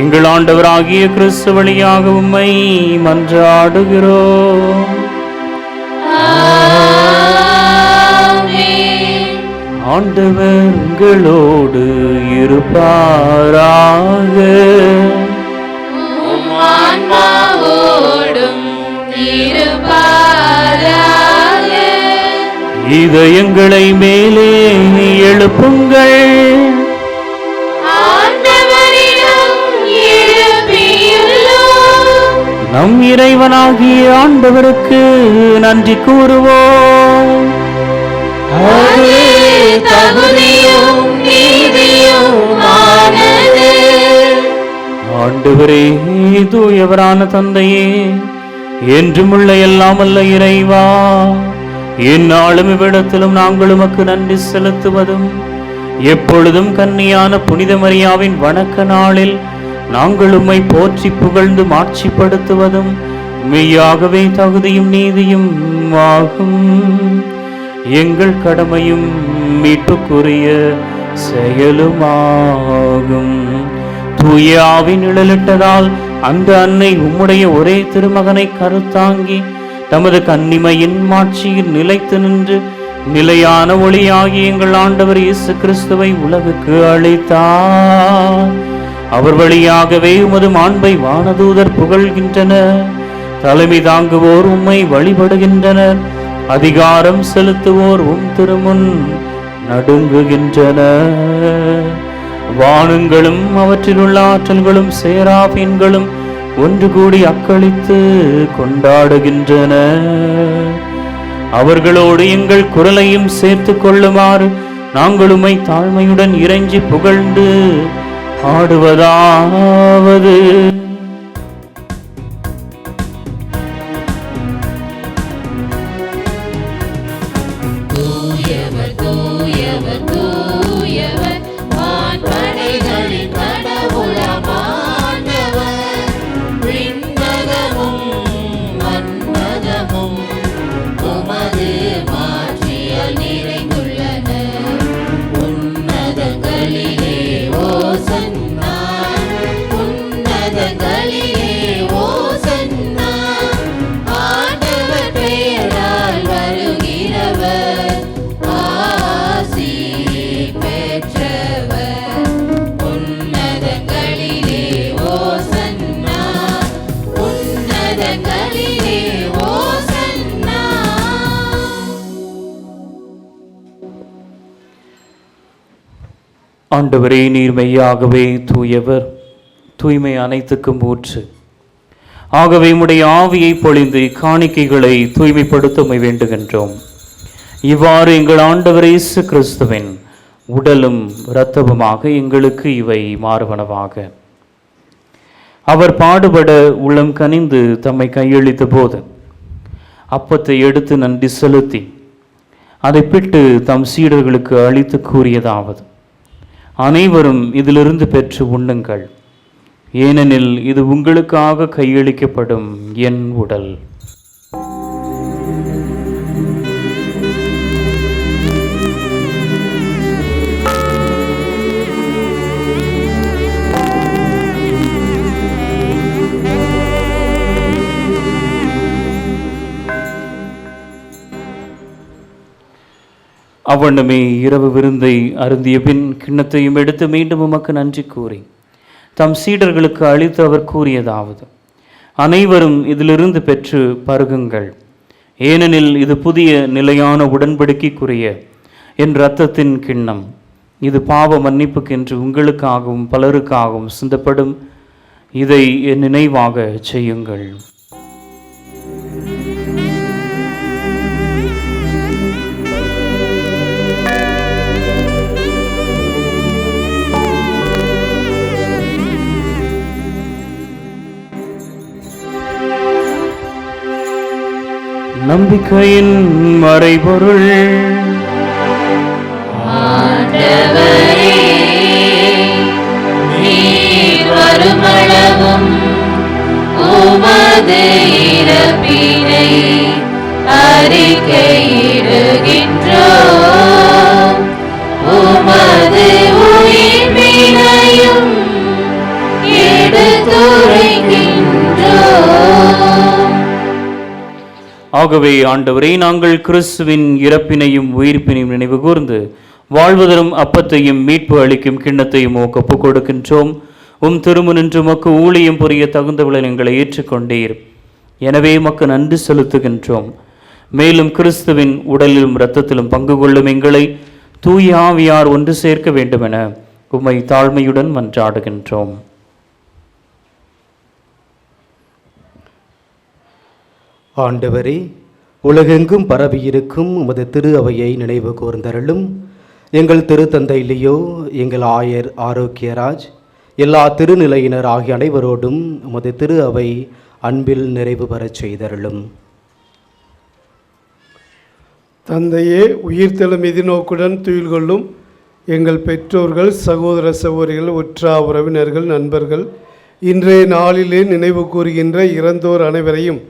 எங்கள் ஆண்டவராகிய கிறிஸ்து வழியாக உம்மை மன்றாடுகிறோம். ஆண்டவர் உங்களோடு இருப்பாராக. ஆன்மாவோடும் இருப்பாராக. இதயங்களை மேலே எழுப்புங்கள். ஆண்டவரிடம் எழுப்பியுள்ளோம். நம் இறைவனாகிய ஆண்டவருக்கு நன்றி கூறுவோம். அது தகுதியும் நீதியுமானது. ஆண்டவரே, தூயவரான தந்தையே, என்றுமுள்ள எல்லாம் அல்ல இறைவா, எந்நாளும் இவ்விடத்திலும் நாங்கள் உமக்கு நன்றி செலுத்துவதும் எப்பொழுதும் கன்னியான புனித மரியாவின் வணக்க நாளில் நாங்கள் உம்மை போற்றி புகழ்ந்து மாட்சிப்படுத்துவதும் மெய்யாகவே தகுதியும் நீதியும் ஆகும். எங்கள் கடமையும் மீட்புக்குரிய செயலுமாகும். தூய ஆவி நிழலிட்டதால் அந்த அன்னை உம்முடைய ஒரே திருமகனை கருத்தாங்கி தமது கன்னிமையின் மாட்சியில் நிலைத்து நின்று நிலையான ஒளியாகி எங்கள் ஆண்டவர் இயேசு கிறிஸ்துவை உலகுக்கு அளித்தார். அவர் வழியாகவே உமது மாண்பை வானதூதர் புகழ்கின்றனர். தலைமை தாங்குவோர் உம்மை வழிபடுகின்றனர். அதிகாரம் செலுத்துவோர் உம் திருமுன் நடுங்குகின்றனர். வானங்களும் அவற்றிலுள்ள ஆற்றல்களும் சேராபீன்களும் ஒன்று கூடி அக்களித்து கொண்டாடுகின்றன. அவர்களோடு எங்கள் குரலையும் சேர்த்து கொள்ளுமாறு நாங்கள் உம்மை தாழ்மையுடன் இறைஞ்சி புகழ்ந்து பாடுவதாவது: தூயவர் தூயவர் தூயவர் வான்படைகளின் கடவுளமானவர். விண்ணகமும் மன்மதமும் உமது மாட்சியால் நிறைந்துள்ளன. உன்னதங்களிலே ஓசன்னா, உன்னதங்களிலே ஆண்டவரே, நீர் மெய்யாகவே தூயவர், தூய்மை அனைத்துக்கும் ஊற்று. ஆகவே உம்முடைய ஆவியை பொழிந்து காணிக்கைகளை தூய்மைப்படுத்த உம்மை வேண்டுகின்றோம். இவ்வாறு எங்கள் ஆண்டவர் இயேசு கிறிஸ்துவின் உடலும் இரத்தமுமாக எங்களுக்கு இவை மாறுவனவாக. அவர் பாடுபட உள்ளம் கனிந்து தம்மை கையளித்த போது அப்பத்தை எடுத்து நன்றி செலுத்தி அதை பிட்டு தம் சீடர்களுக்கு அளித்து கூறியதாவது: அனைவரும் இதிலிருந்து பெற்று உண்ணுங்கள், ஏனெனில் இது உங்களுக்காக கையளிக்கப்படும் என் உடல். அவ்வண்ணமே இரவு விருந்தை அருந்திய பின் கிண்ணத்தையும் எடுத்து மீண்டும் உமக்கு நன்றி கூறி தம் சீடர்களுக்கு அளித்து அவர் கூறியதாவது: அனைவரும் இதிலிருந்து பெற்று பருகுங்கள், ஏனெனில் இது புதிய நிலையான உடன்படிக்கைக்குரிய என் இரத்தத்தின் கிண்ணம். இது பாவ மன்னிப்புக்கென்று உங்களுக்காகவும் பலருக்காகவும் சிந்தப்படும். இதை என் நினைவாக செய்யுங்கள். நம்பிக்கையின் மறைபொருள். ஆண்டவரே, நீர் வருமளவும் உமது இறப்பினை அறிக்கையிடுகின்றோம், உமது உயிர்ப்பினையும் எடுத்துரைக்கின்றோம். ஆகவே ஆண்டவரே, நாங்கள் கிறிஸ்துவின் இறப்பினையும் உயிர்ப்பினையும் நினைவு கூர்ந்து வாழ்வதரும் அப்பத்தையும் மீட்பு அளிக்கும் கிண்ணத்தையும் ஒப்புக் கொடுக்கின்றோம். உம் திருமுனின்று மக்கு ஊழியம் புரிய தகுந்தவளை எங்களை ஏற்றுக்கொண்டீர். எனவே மக்கு நன்றி செலுத்துகின்றோம். மேலும் கிறிஸ்துவின் உடலிலும் இரத்தத்திலும் பங்கு கொள்ளும் எங்களை தூய ஆவியார் ஒன்று சேர்க்க வேண்டுமென உம்மை தாழ்மையுடன் மன்றாடுகின்றோம். ஆண்டவரே, உலகெங்கும் பரவியிருக்கும் உமது திரு அவையை நினைவு கூர்ந்தருளும். எங்கள் திருத்தந்தை லியோ, எங்கள் ஆயர் ஆரோக்கியராஜ், எல்லா திருநிலையினர் ஆகிய அனைவரோடும் உமது திரு அவை அன்பில் நிறைவு பெறச் செய்தருளும். தந்தையே, உயிர்த்தெழும் எதிர்நோக்குடன் துயில் கொள்ளும் எங்கள் பெற்றோர்கள், சகோதர சகோதரிகள், உற்றா உறவினர்கள், நண்பர்கள், இன்றைய நாளிலே நினைவு கூறுகின்ற இறந்தோர் அனைவரையும்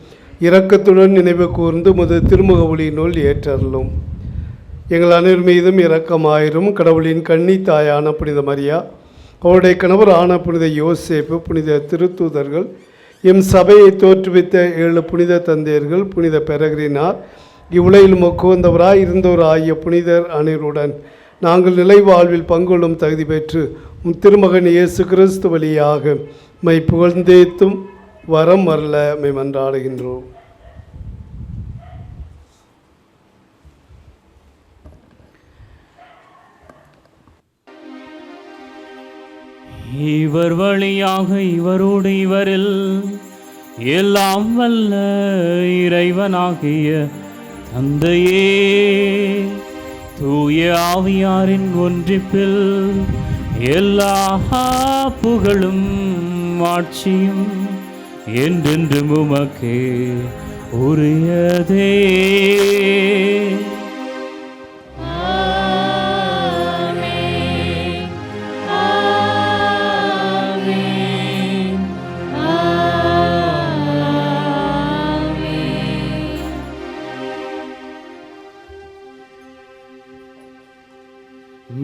இரக்கத்துடன் நினைவு கூர்ந்து முது திருமுக ஒளியினுள் ஏற்றருளும். எங்கள் அனைவர் மீதும் இரக்கமாயிரும். கடவுளின் கன்னி தாயான புனித மரியா, அவருடைய கணவர் ஆன புனித யோசேப்பு, புனித திருத்தூதர்கள், எம் சபையை தோற்றுவித்த 7 புனித தந்தையர்கள், புனித பெரகரினார், இவ்வுலகில் மொக்குவந்தவராய் இருந்தோர் ஆகிய புனிதர் அனைவருடன் நாங்கள் நிலை வாழ்வில் பங்கொள்ளும் தகுதி பெற்று உம் திருமகன் இயேசு கிறிஸ்து வழியாக மை புகழ்ந்தேத்தும் வரம் வரல மை மன்றாடுகின்றோம். இவர் வழியாக இவரோடு இவரில் எல்லாம் வல்ல இறைவனாகிய தந்தையே, தூய ஆவியாரின் ஒன்றிப்பில் எல்லா புகழும் ஆட்சியும் என்றென்றும் உமக்கே உரியதே.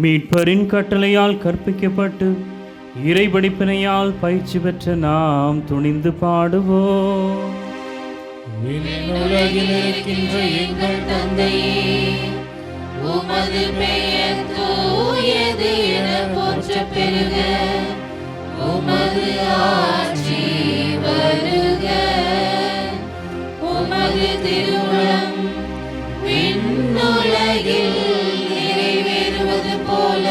மீட்பரின் கட்டளையால் கற்பிக்கப்பட்டு இறைபடிப்பினையால் பயிற்சி பெற்ற நாம் துணிந்து பாடுவோம். உலகில் இருக்கின்ற எங்கள் தந்தையே, உமது பெயர் தூயது என போற்றப் பெறுக, உமது ஆட்சி வருக, உமது திருவுளம் விண்ணுலகில் நிறைவேறுவது போல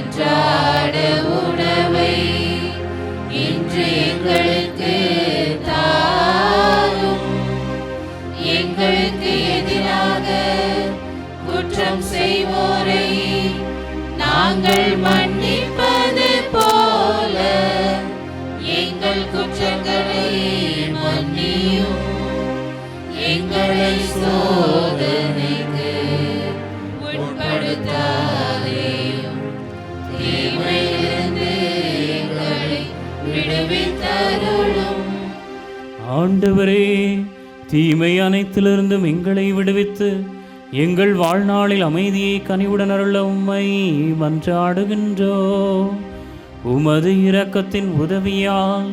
அன்றாட உணவை இன்று எங்களுக்கு தாரும். எங்களுக்கு எதிராக குற்றம் செய்வோரை நாங்கள் மன்னிப்பது போல எங்கள் குற்றங்களை மன்னியும். எங்களை சோதனைக்கு உட்படுத்தாதேயும், தீமையிலிருந்து எங்களை விடுவித்தருளும். ஆண்டவரே, தீமை அனைத்திலிருந்தும் எங்களை விடுவித்து எங்கள் வாழ்நாளில் அமைதியை கனிவுடன் அருள உம்மை மன்றாடுகின்றோ. உமது இரக்கத்தின் உதவியால்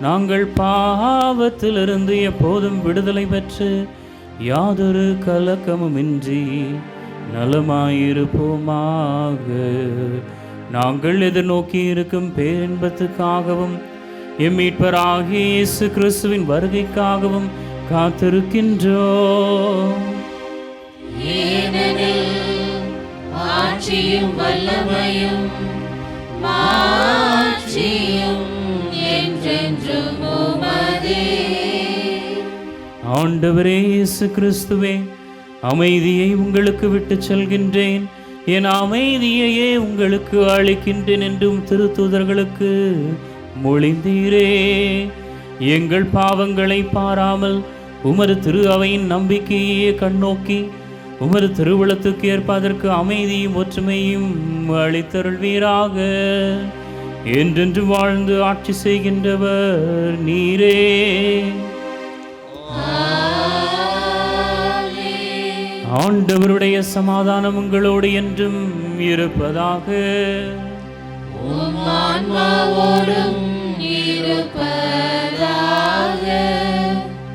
நாங்கள் பாவத்திலிருந்து எப்போதும் விடுதலை பெற்று யாதொரு கலக்கமுமின்றி நலமாயிருப்போமாக. நாங்கள் எதிர்நோக்கி இருக்கும் பேரின்பத்துக்காகவும் எம் மீட்பராகிய இயேசு கிறிஸ்துவின் வருகைக்காகவும் காத்திருக்கின்றோம். ஏனெனில் ஆட்சியும் வல்லமையும் மாட்சியும் என்றென்றும் உமதே. ஆண்டவரே இயேசு கிறிஸ்துவே, அமைதியை உங்களுக்கு விட்டுச் செல்கின்றேன், என் அமைதியையே உங்களுக்கு அளிக்கின்றேன் என்றும் திருத்தூதர்களுக்கு மொழிந்தீரே. எங்கள் பாவங்களை பாராமல் உமது திரு அவையின் நம்பிக்கையே கண்ணோக்கி உமது திருவுளத்துக்கு ஏற்ப அதற்கு அமைதியும் ஒற்றுமையும் அளித்தருள்வீராக. என்றென்று வாழ்ந்து ஆட்சி செய்கின்றவர் நீரே. ஆண்டவருடைய சமாதானம் உங்களோடு என்றும் இருப்பதாக. உம் ஆன்மாவோடும் இருப்பதாக.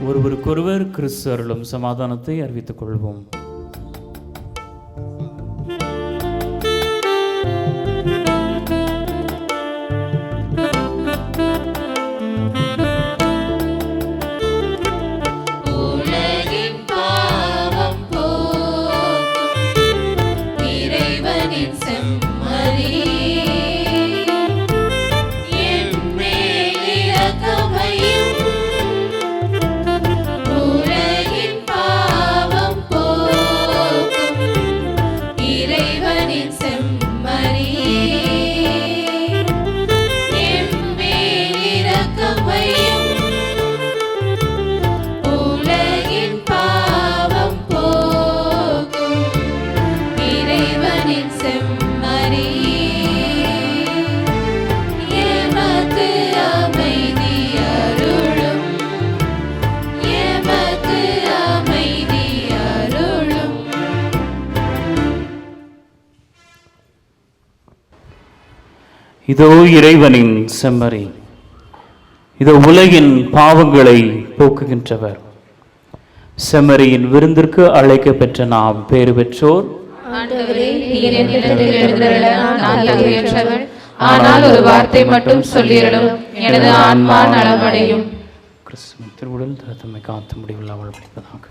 ஒருவருக்கொருவர் கிறிஸ்து அருளும் சமாதானத்தை அறிவித்துக் கொள்வோம். உலகின் பாவம் போக்கும் இறைவனின் செம்மறி, என் மேல் இரக்கமையும். உலகின் பாவம் போக்கும் இறைவனின் செம்மறி, என் மேல் இரக்கமையும். உலகின் பாவம் போக்கும் இறைவனின் செம்மறி, எமக்கு அமைதி அருளும். எமக்கு அமைதி அருளும். இதோ இறைவனின் செம்மறி, இதோ உலகின் பாவங்களை போக்குகின்றவர். செம்மறியின் விருந்திற்கு அழைக்க பெற்ற நாம் பேறு பெற்றோர். ஆண்டவரே, நீர் என் இல்லத்தில் எழுந்தருள நான் தகுதியற்றவள். ஆனால் ஒரு வார்த்தை மட்டும் சொல்லியருளும், எனது ஆன்மா நலமடையும். கிறிஸ்துவின் திருவுடல் தம்மை காத்து முடிவில்லாமல் படிப்பதாக.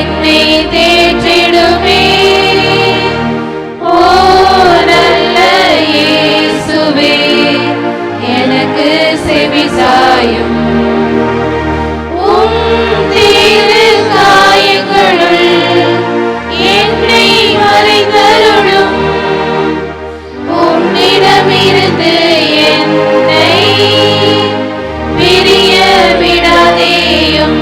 என்னை தேற்றிடுமே. ஓ நல்ல இயேசுவே, எனக்கு செவிசாயும். உம் திரு காயங்களுள் என்னை மறைந்தருளும். உம்மிடமிருந்து என்னை பிரிய விடாதேயும்.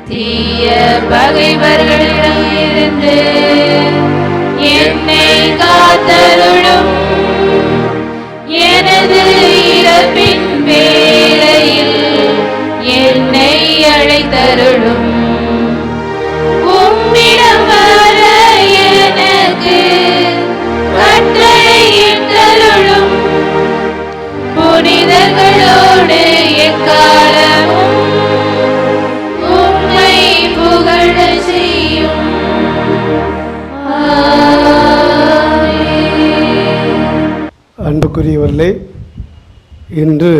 தீய பகைவர்களிடமிருந்து என்னை காத்தருளும். எனது இறப்பின் வேளையில் என்னை அழைத்தருளும். உம்மிடம் வர எனக்கு கட்டளையிட்டருளும். புனிதர்களோடு எக்காலமும் உம்மை புகழ செய்யும். அன்புக்குரியவர்களே, இன்று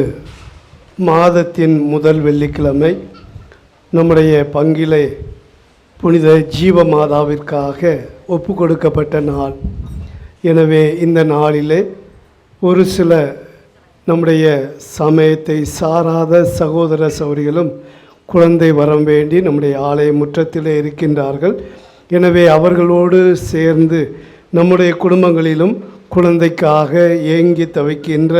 மாதத்தின் முதல் வெள்ளிக்கிழமை நம்முடைய பங்கிலே புனித ஜீவ மாதாவிற்காக ஒப்பு கொடுக்கப்பட்ட நாள். எனவே இந்த நாளிலே ஒரு சில நம்முடைய சமயத்தை சாராத சகோதர சகோதரிகளும் குழந்தை வரம் வேண்டி நம்முடைய ஆலய முற்றத்திலே இருக்கின்றார்கள். எனவே அவர்களோடு சேர்ந்து நம்முடைய குடும்பங்களிலும் குழந்தைக்காக ஏங்கி தவிக்கின்ற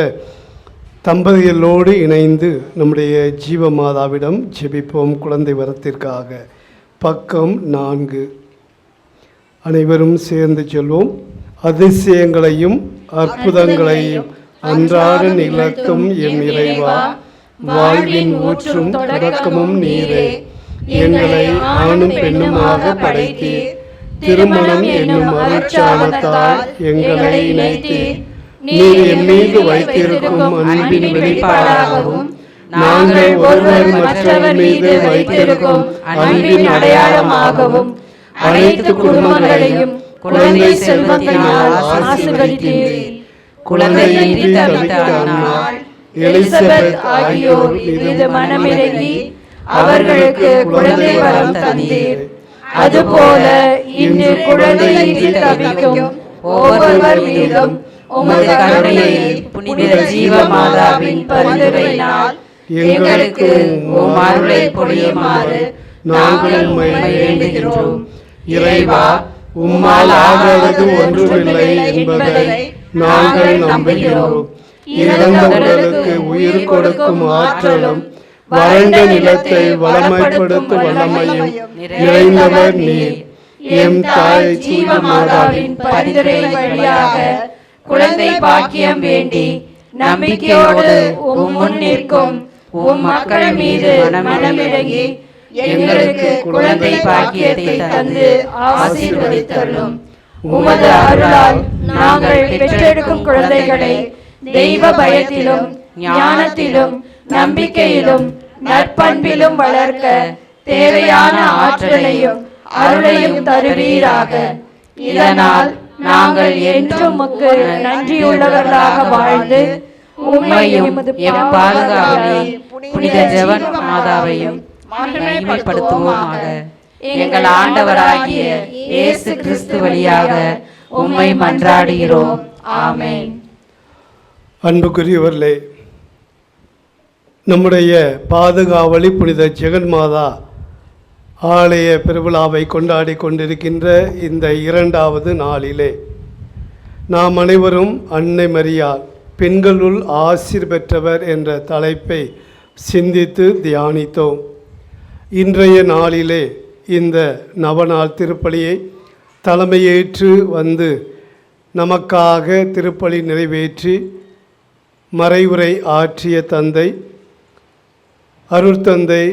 தம்பதிகளோடு இணைந்து நம்முடைய ஜீவ மாதாவிடம் ஜெபிப்போம். குழந்தை வரத்திற்காக பக்கம் 4. அனைவரும் சேர்ந்து சொல்வோம். அதிசயங்களையும் அற்புதங்களையும் அன்றாட நிகழ்த்தும் எம் இறைவா, வாழ்வின் ஊற்றும் தொடக்கமும் நீரே. எங்களை ஆணும் பெண்ணுமாக படைத்தீர். திருமணம் என்னும் அருட்சாதனத்தால் எங்களை இணைத்தீர். நீர் என் மீது வைத்திருக்கும் அன்பின் வெளிப்பாடாகவும் நாங்கள் ஒருவர் மற்றவர் மீது வைத்திருக்கும் அன்பின் அடையாளமாகவும் அனைத்து குடும்பங்களையும் குழந்தை செல்வத்தினால் ஆசீர்வதித்தீர். குழந்தையின்றி தவித்த அன்னாள் எலிசபெத் ஆகியோர் மீது மனமிறங்கி அவர்களுக்கு குழந்தை வரம் தந்தீர். அதுபோல இன்று குழந்தையின்றி தவிக்கும் ஒவ்வொருவர் மீதும் உமது கருணையை புனித ஜீவ மாதாவின் பரிந்துரையினால் எங்களுக்கு உம் அருளை பொழியுமாறு நாங்கள் உம்மை வேண்டுகிறோம். இறைவா, உம்மால் ஆகாதது ஒன்றுமில்லை என்பதை நாங்கள் நம்புகிறோம். இறந்த உடலுக்கு உயிர் கொடுக்கும் ஆற்றலும் வறண்ட நிலத்தை வளமைப்படுத்தும் வல்லமையும் நிறைந்தவர் நீர். எம் தாய் ஜீவ மாதாவின் பரிந்துரை வழியாக குழந்தை பாக்கியம் வேண்டி நம்பிக்கையோடு உம் முன் நிற்கும் உம் மக்கள் மீது மனமிறங்கி எங்களுக்கு குழந்தை பாக்கியத்தை தந்து ஆசீர்வதித்தருளும். உமது அருளால் நாங்கள் பெற்றெடுக்கும் குழந்தைகளை தெய்வ பயத்திலும் ஞானத்திலும் நம்பிக்கையிலும் நற்பண்பிலும் வளர்க்க தேவையான ஆற்றலையும் அருளையும் தருவீராக. இதனால் நாங்கள் என்றும் உமக்கு நன்றியுள்ளவர்களாக வாழ்ந்து உம்மையும் எம் பாதுகாவலையும் புனித ஜெபன் மாதாவையும் மகிமைப்படுத்துவோமாக. எங்கள் ஆண்டவராகிய இயேசு கிறிஸ்து வழியாக உம்மை மன்றாடுகிறோம். ஆமென். அன்புக்குரியவர்களே, நம்முடைய பாதுகாவலி புனித ஜெகன்மாதா ஆலய பெருவிழாவை கொண்டாடி கொண்டிருக்கின்ற இந்த 2வது நாளிலே நாம் அனைவரும் அன்னை மரியாள் பெண்களுள் ஆசீர் பெற்றவர் என்ற தலைப்பை சிந்தித்து தியானித்தோம். இன்றைய நாளிலே இந்த நவநாள் திருப்பலியை தலைமையேற்று வந்து நமக்காக திருப்பலி நிறைவேற்றி மறைவுரை ஆற்றிய தந்தை அருட்தந்தை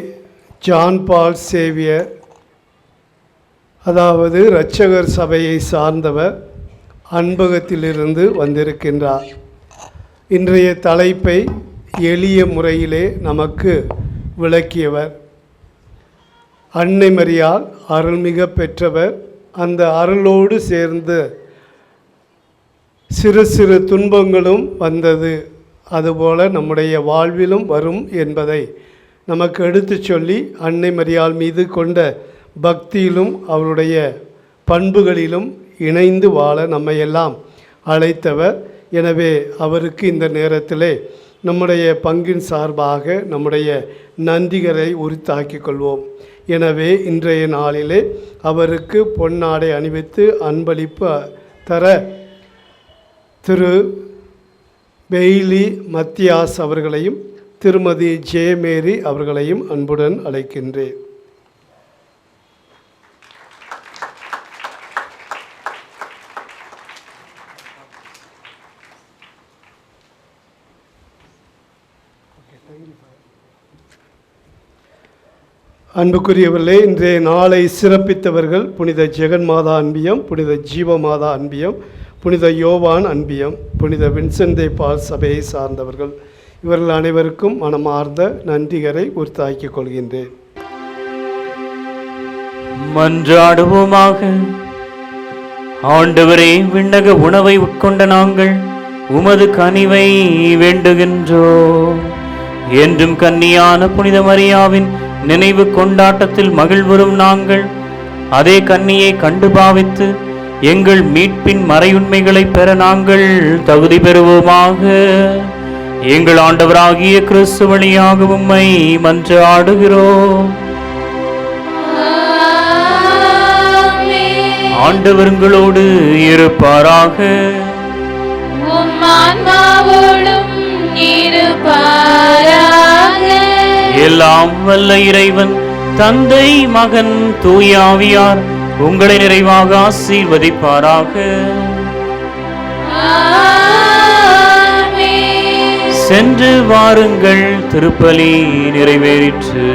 ஜான் பால் சேவியர், அதாவது இரட்சகர் சபையை சார்ந்தவர், அன்பகத்திலிருந்து வந்திருக்கின்றார். இன்றைய தலைப்பை எளிய முறையிலே நமக்கு விளக்கியவர். அன்னை மரியாள் அருள்மிக பெற்றவர். அந்த அருளோடு சேர்ந்து சிறு சிறு துன்பங்களும் வந்தது, அதுபோல நம்முடைய வாழ்விலும் வரும் என்பதை நமக்கு எடுத்து சொல்லி அன்னை மரியாள் மீது கொண்ட பக்தியிலும் அவருடைய பண்புகளிலும் இணைந்து வாழ நம்மையெல்லாம் அழைத்தவர். எனவே அவருக்கு இந்த நேரத்திலே நம்முடைய பங்கின் சார்பாக நம்முடைய நன்றிகளை உரித்தாக்கிக் கொள்வோம். எனவே இன்றைய நாளிலே அவருக்கு பொன்னாடை அணிவித்து அன்பளிப்பு தர திரு பெய்லி மத்தியாஸ் அவர்களையும் திருமதி ஜெயமேரி அவர்களையும் அன்புடன் அழைக்கின்றேன். அன்புக்குரியவர்களே, இன்றைய நாளை சிறப்பித்தவர்கள் புனித ஜெகன்மாதா அன்பியம், புனித ஜீவமாதா அன்பியம், புனித யோவான் அன்பியம், புனித வின்சென்ட் பால் சபையை சார்ந்தவர்கள். இவர்கள் அனைவருக்கும் மனமார்ந்த நன்றிகளை உரித்தாக்கிக் கொள்கின்றேன். மன்றாடுவோமாக. ஆண்டவரே, விண்ணக உணவை உட்கொண்ட நாங்கள் உமது கனிவை வேண்டுகின்றோம். என்றும் கன்னியான புனித மரியாவின் நினைவு கொண்டாட்டத்தில் மகிழ்வுறும் நாங்கள் அதே கன்னியை கண்டு பாவித்து எங்கள் மீட்பின் மறையுண்மைகளை பெற நாங்கள் தகுதி பெறுவோமாக. எங்கள் ஆண்டவராகிய கிறிஸ்து வழியாக உம்மை மன்றாடுகிறோம். ஆண்டவர் உங்களோடு இருப்பாராக. எல்லாம் வல்ல இறைவன் தந்தை, மகன், தூய ஆவியார் உங்களை நிறைவாக ஆசீர்வதிப்பாராக. சென்று வாருங்கள், திருப்பலி நிறைவேறிற்று.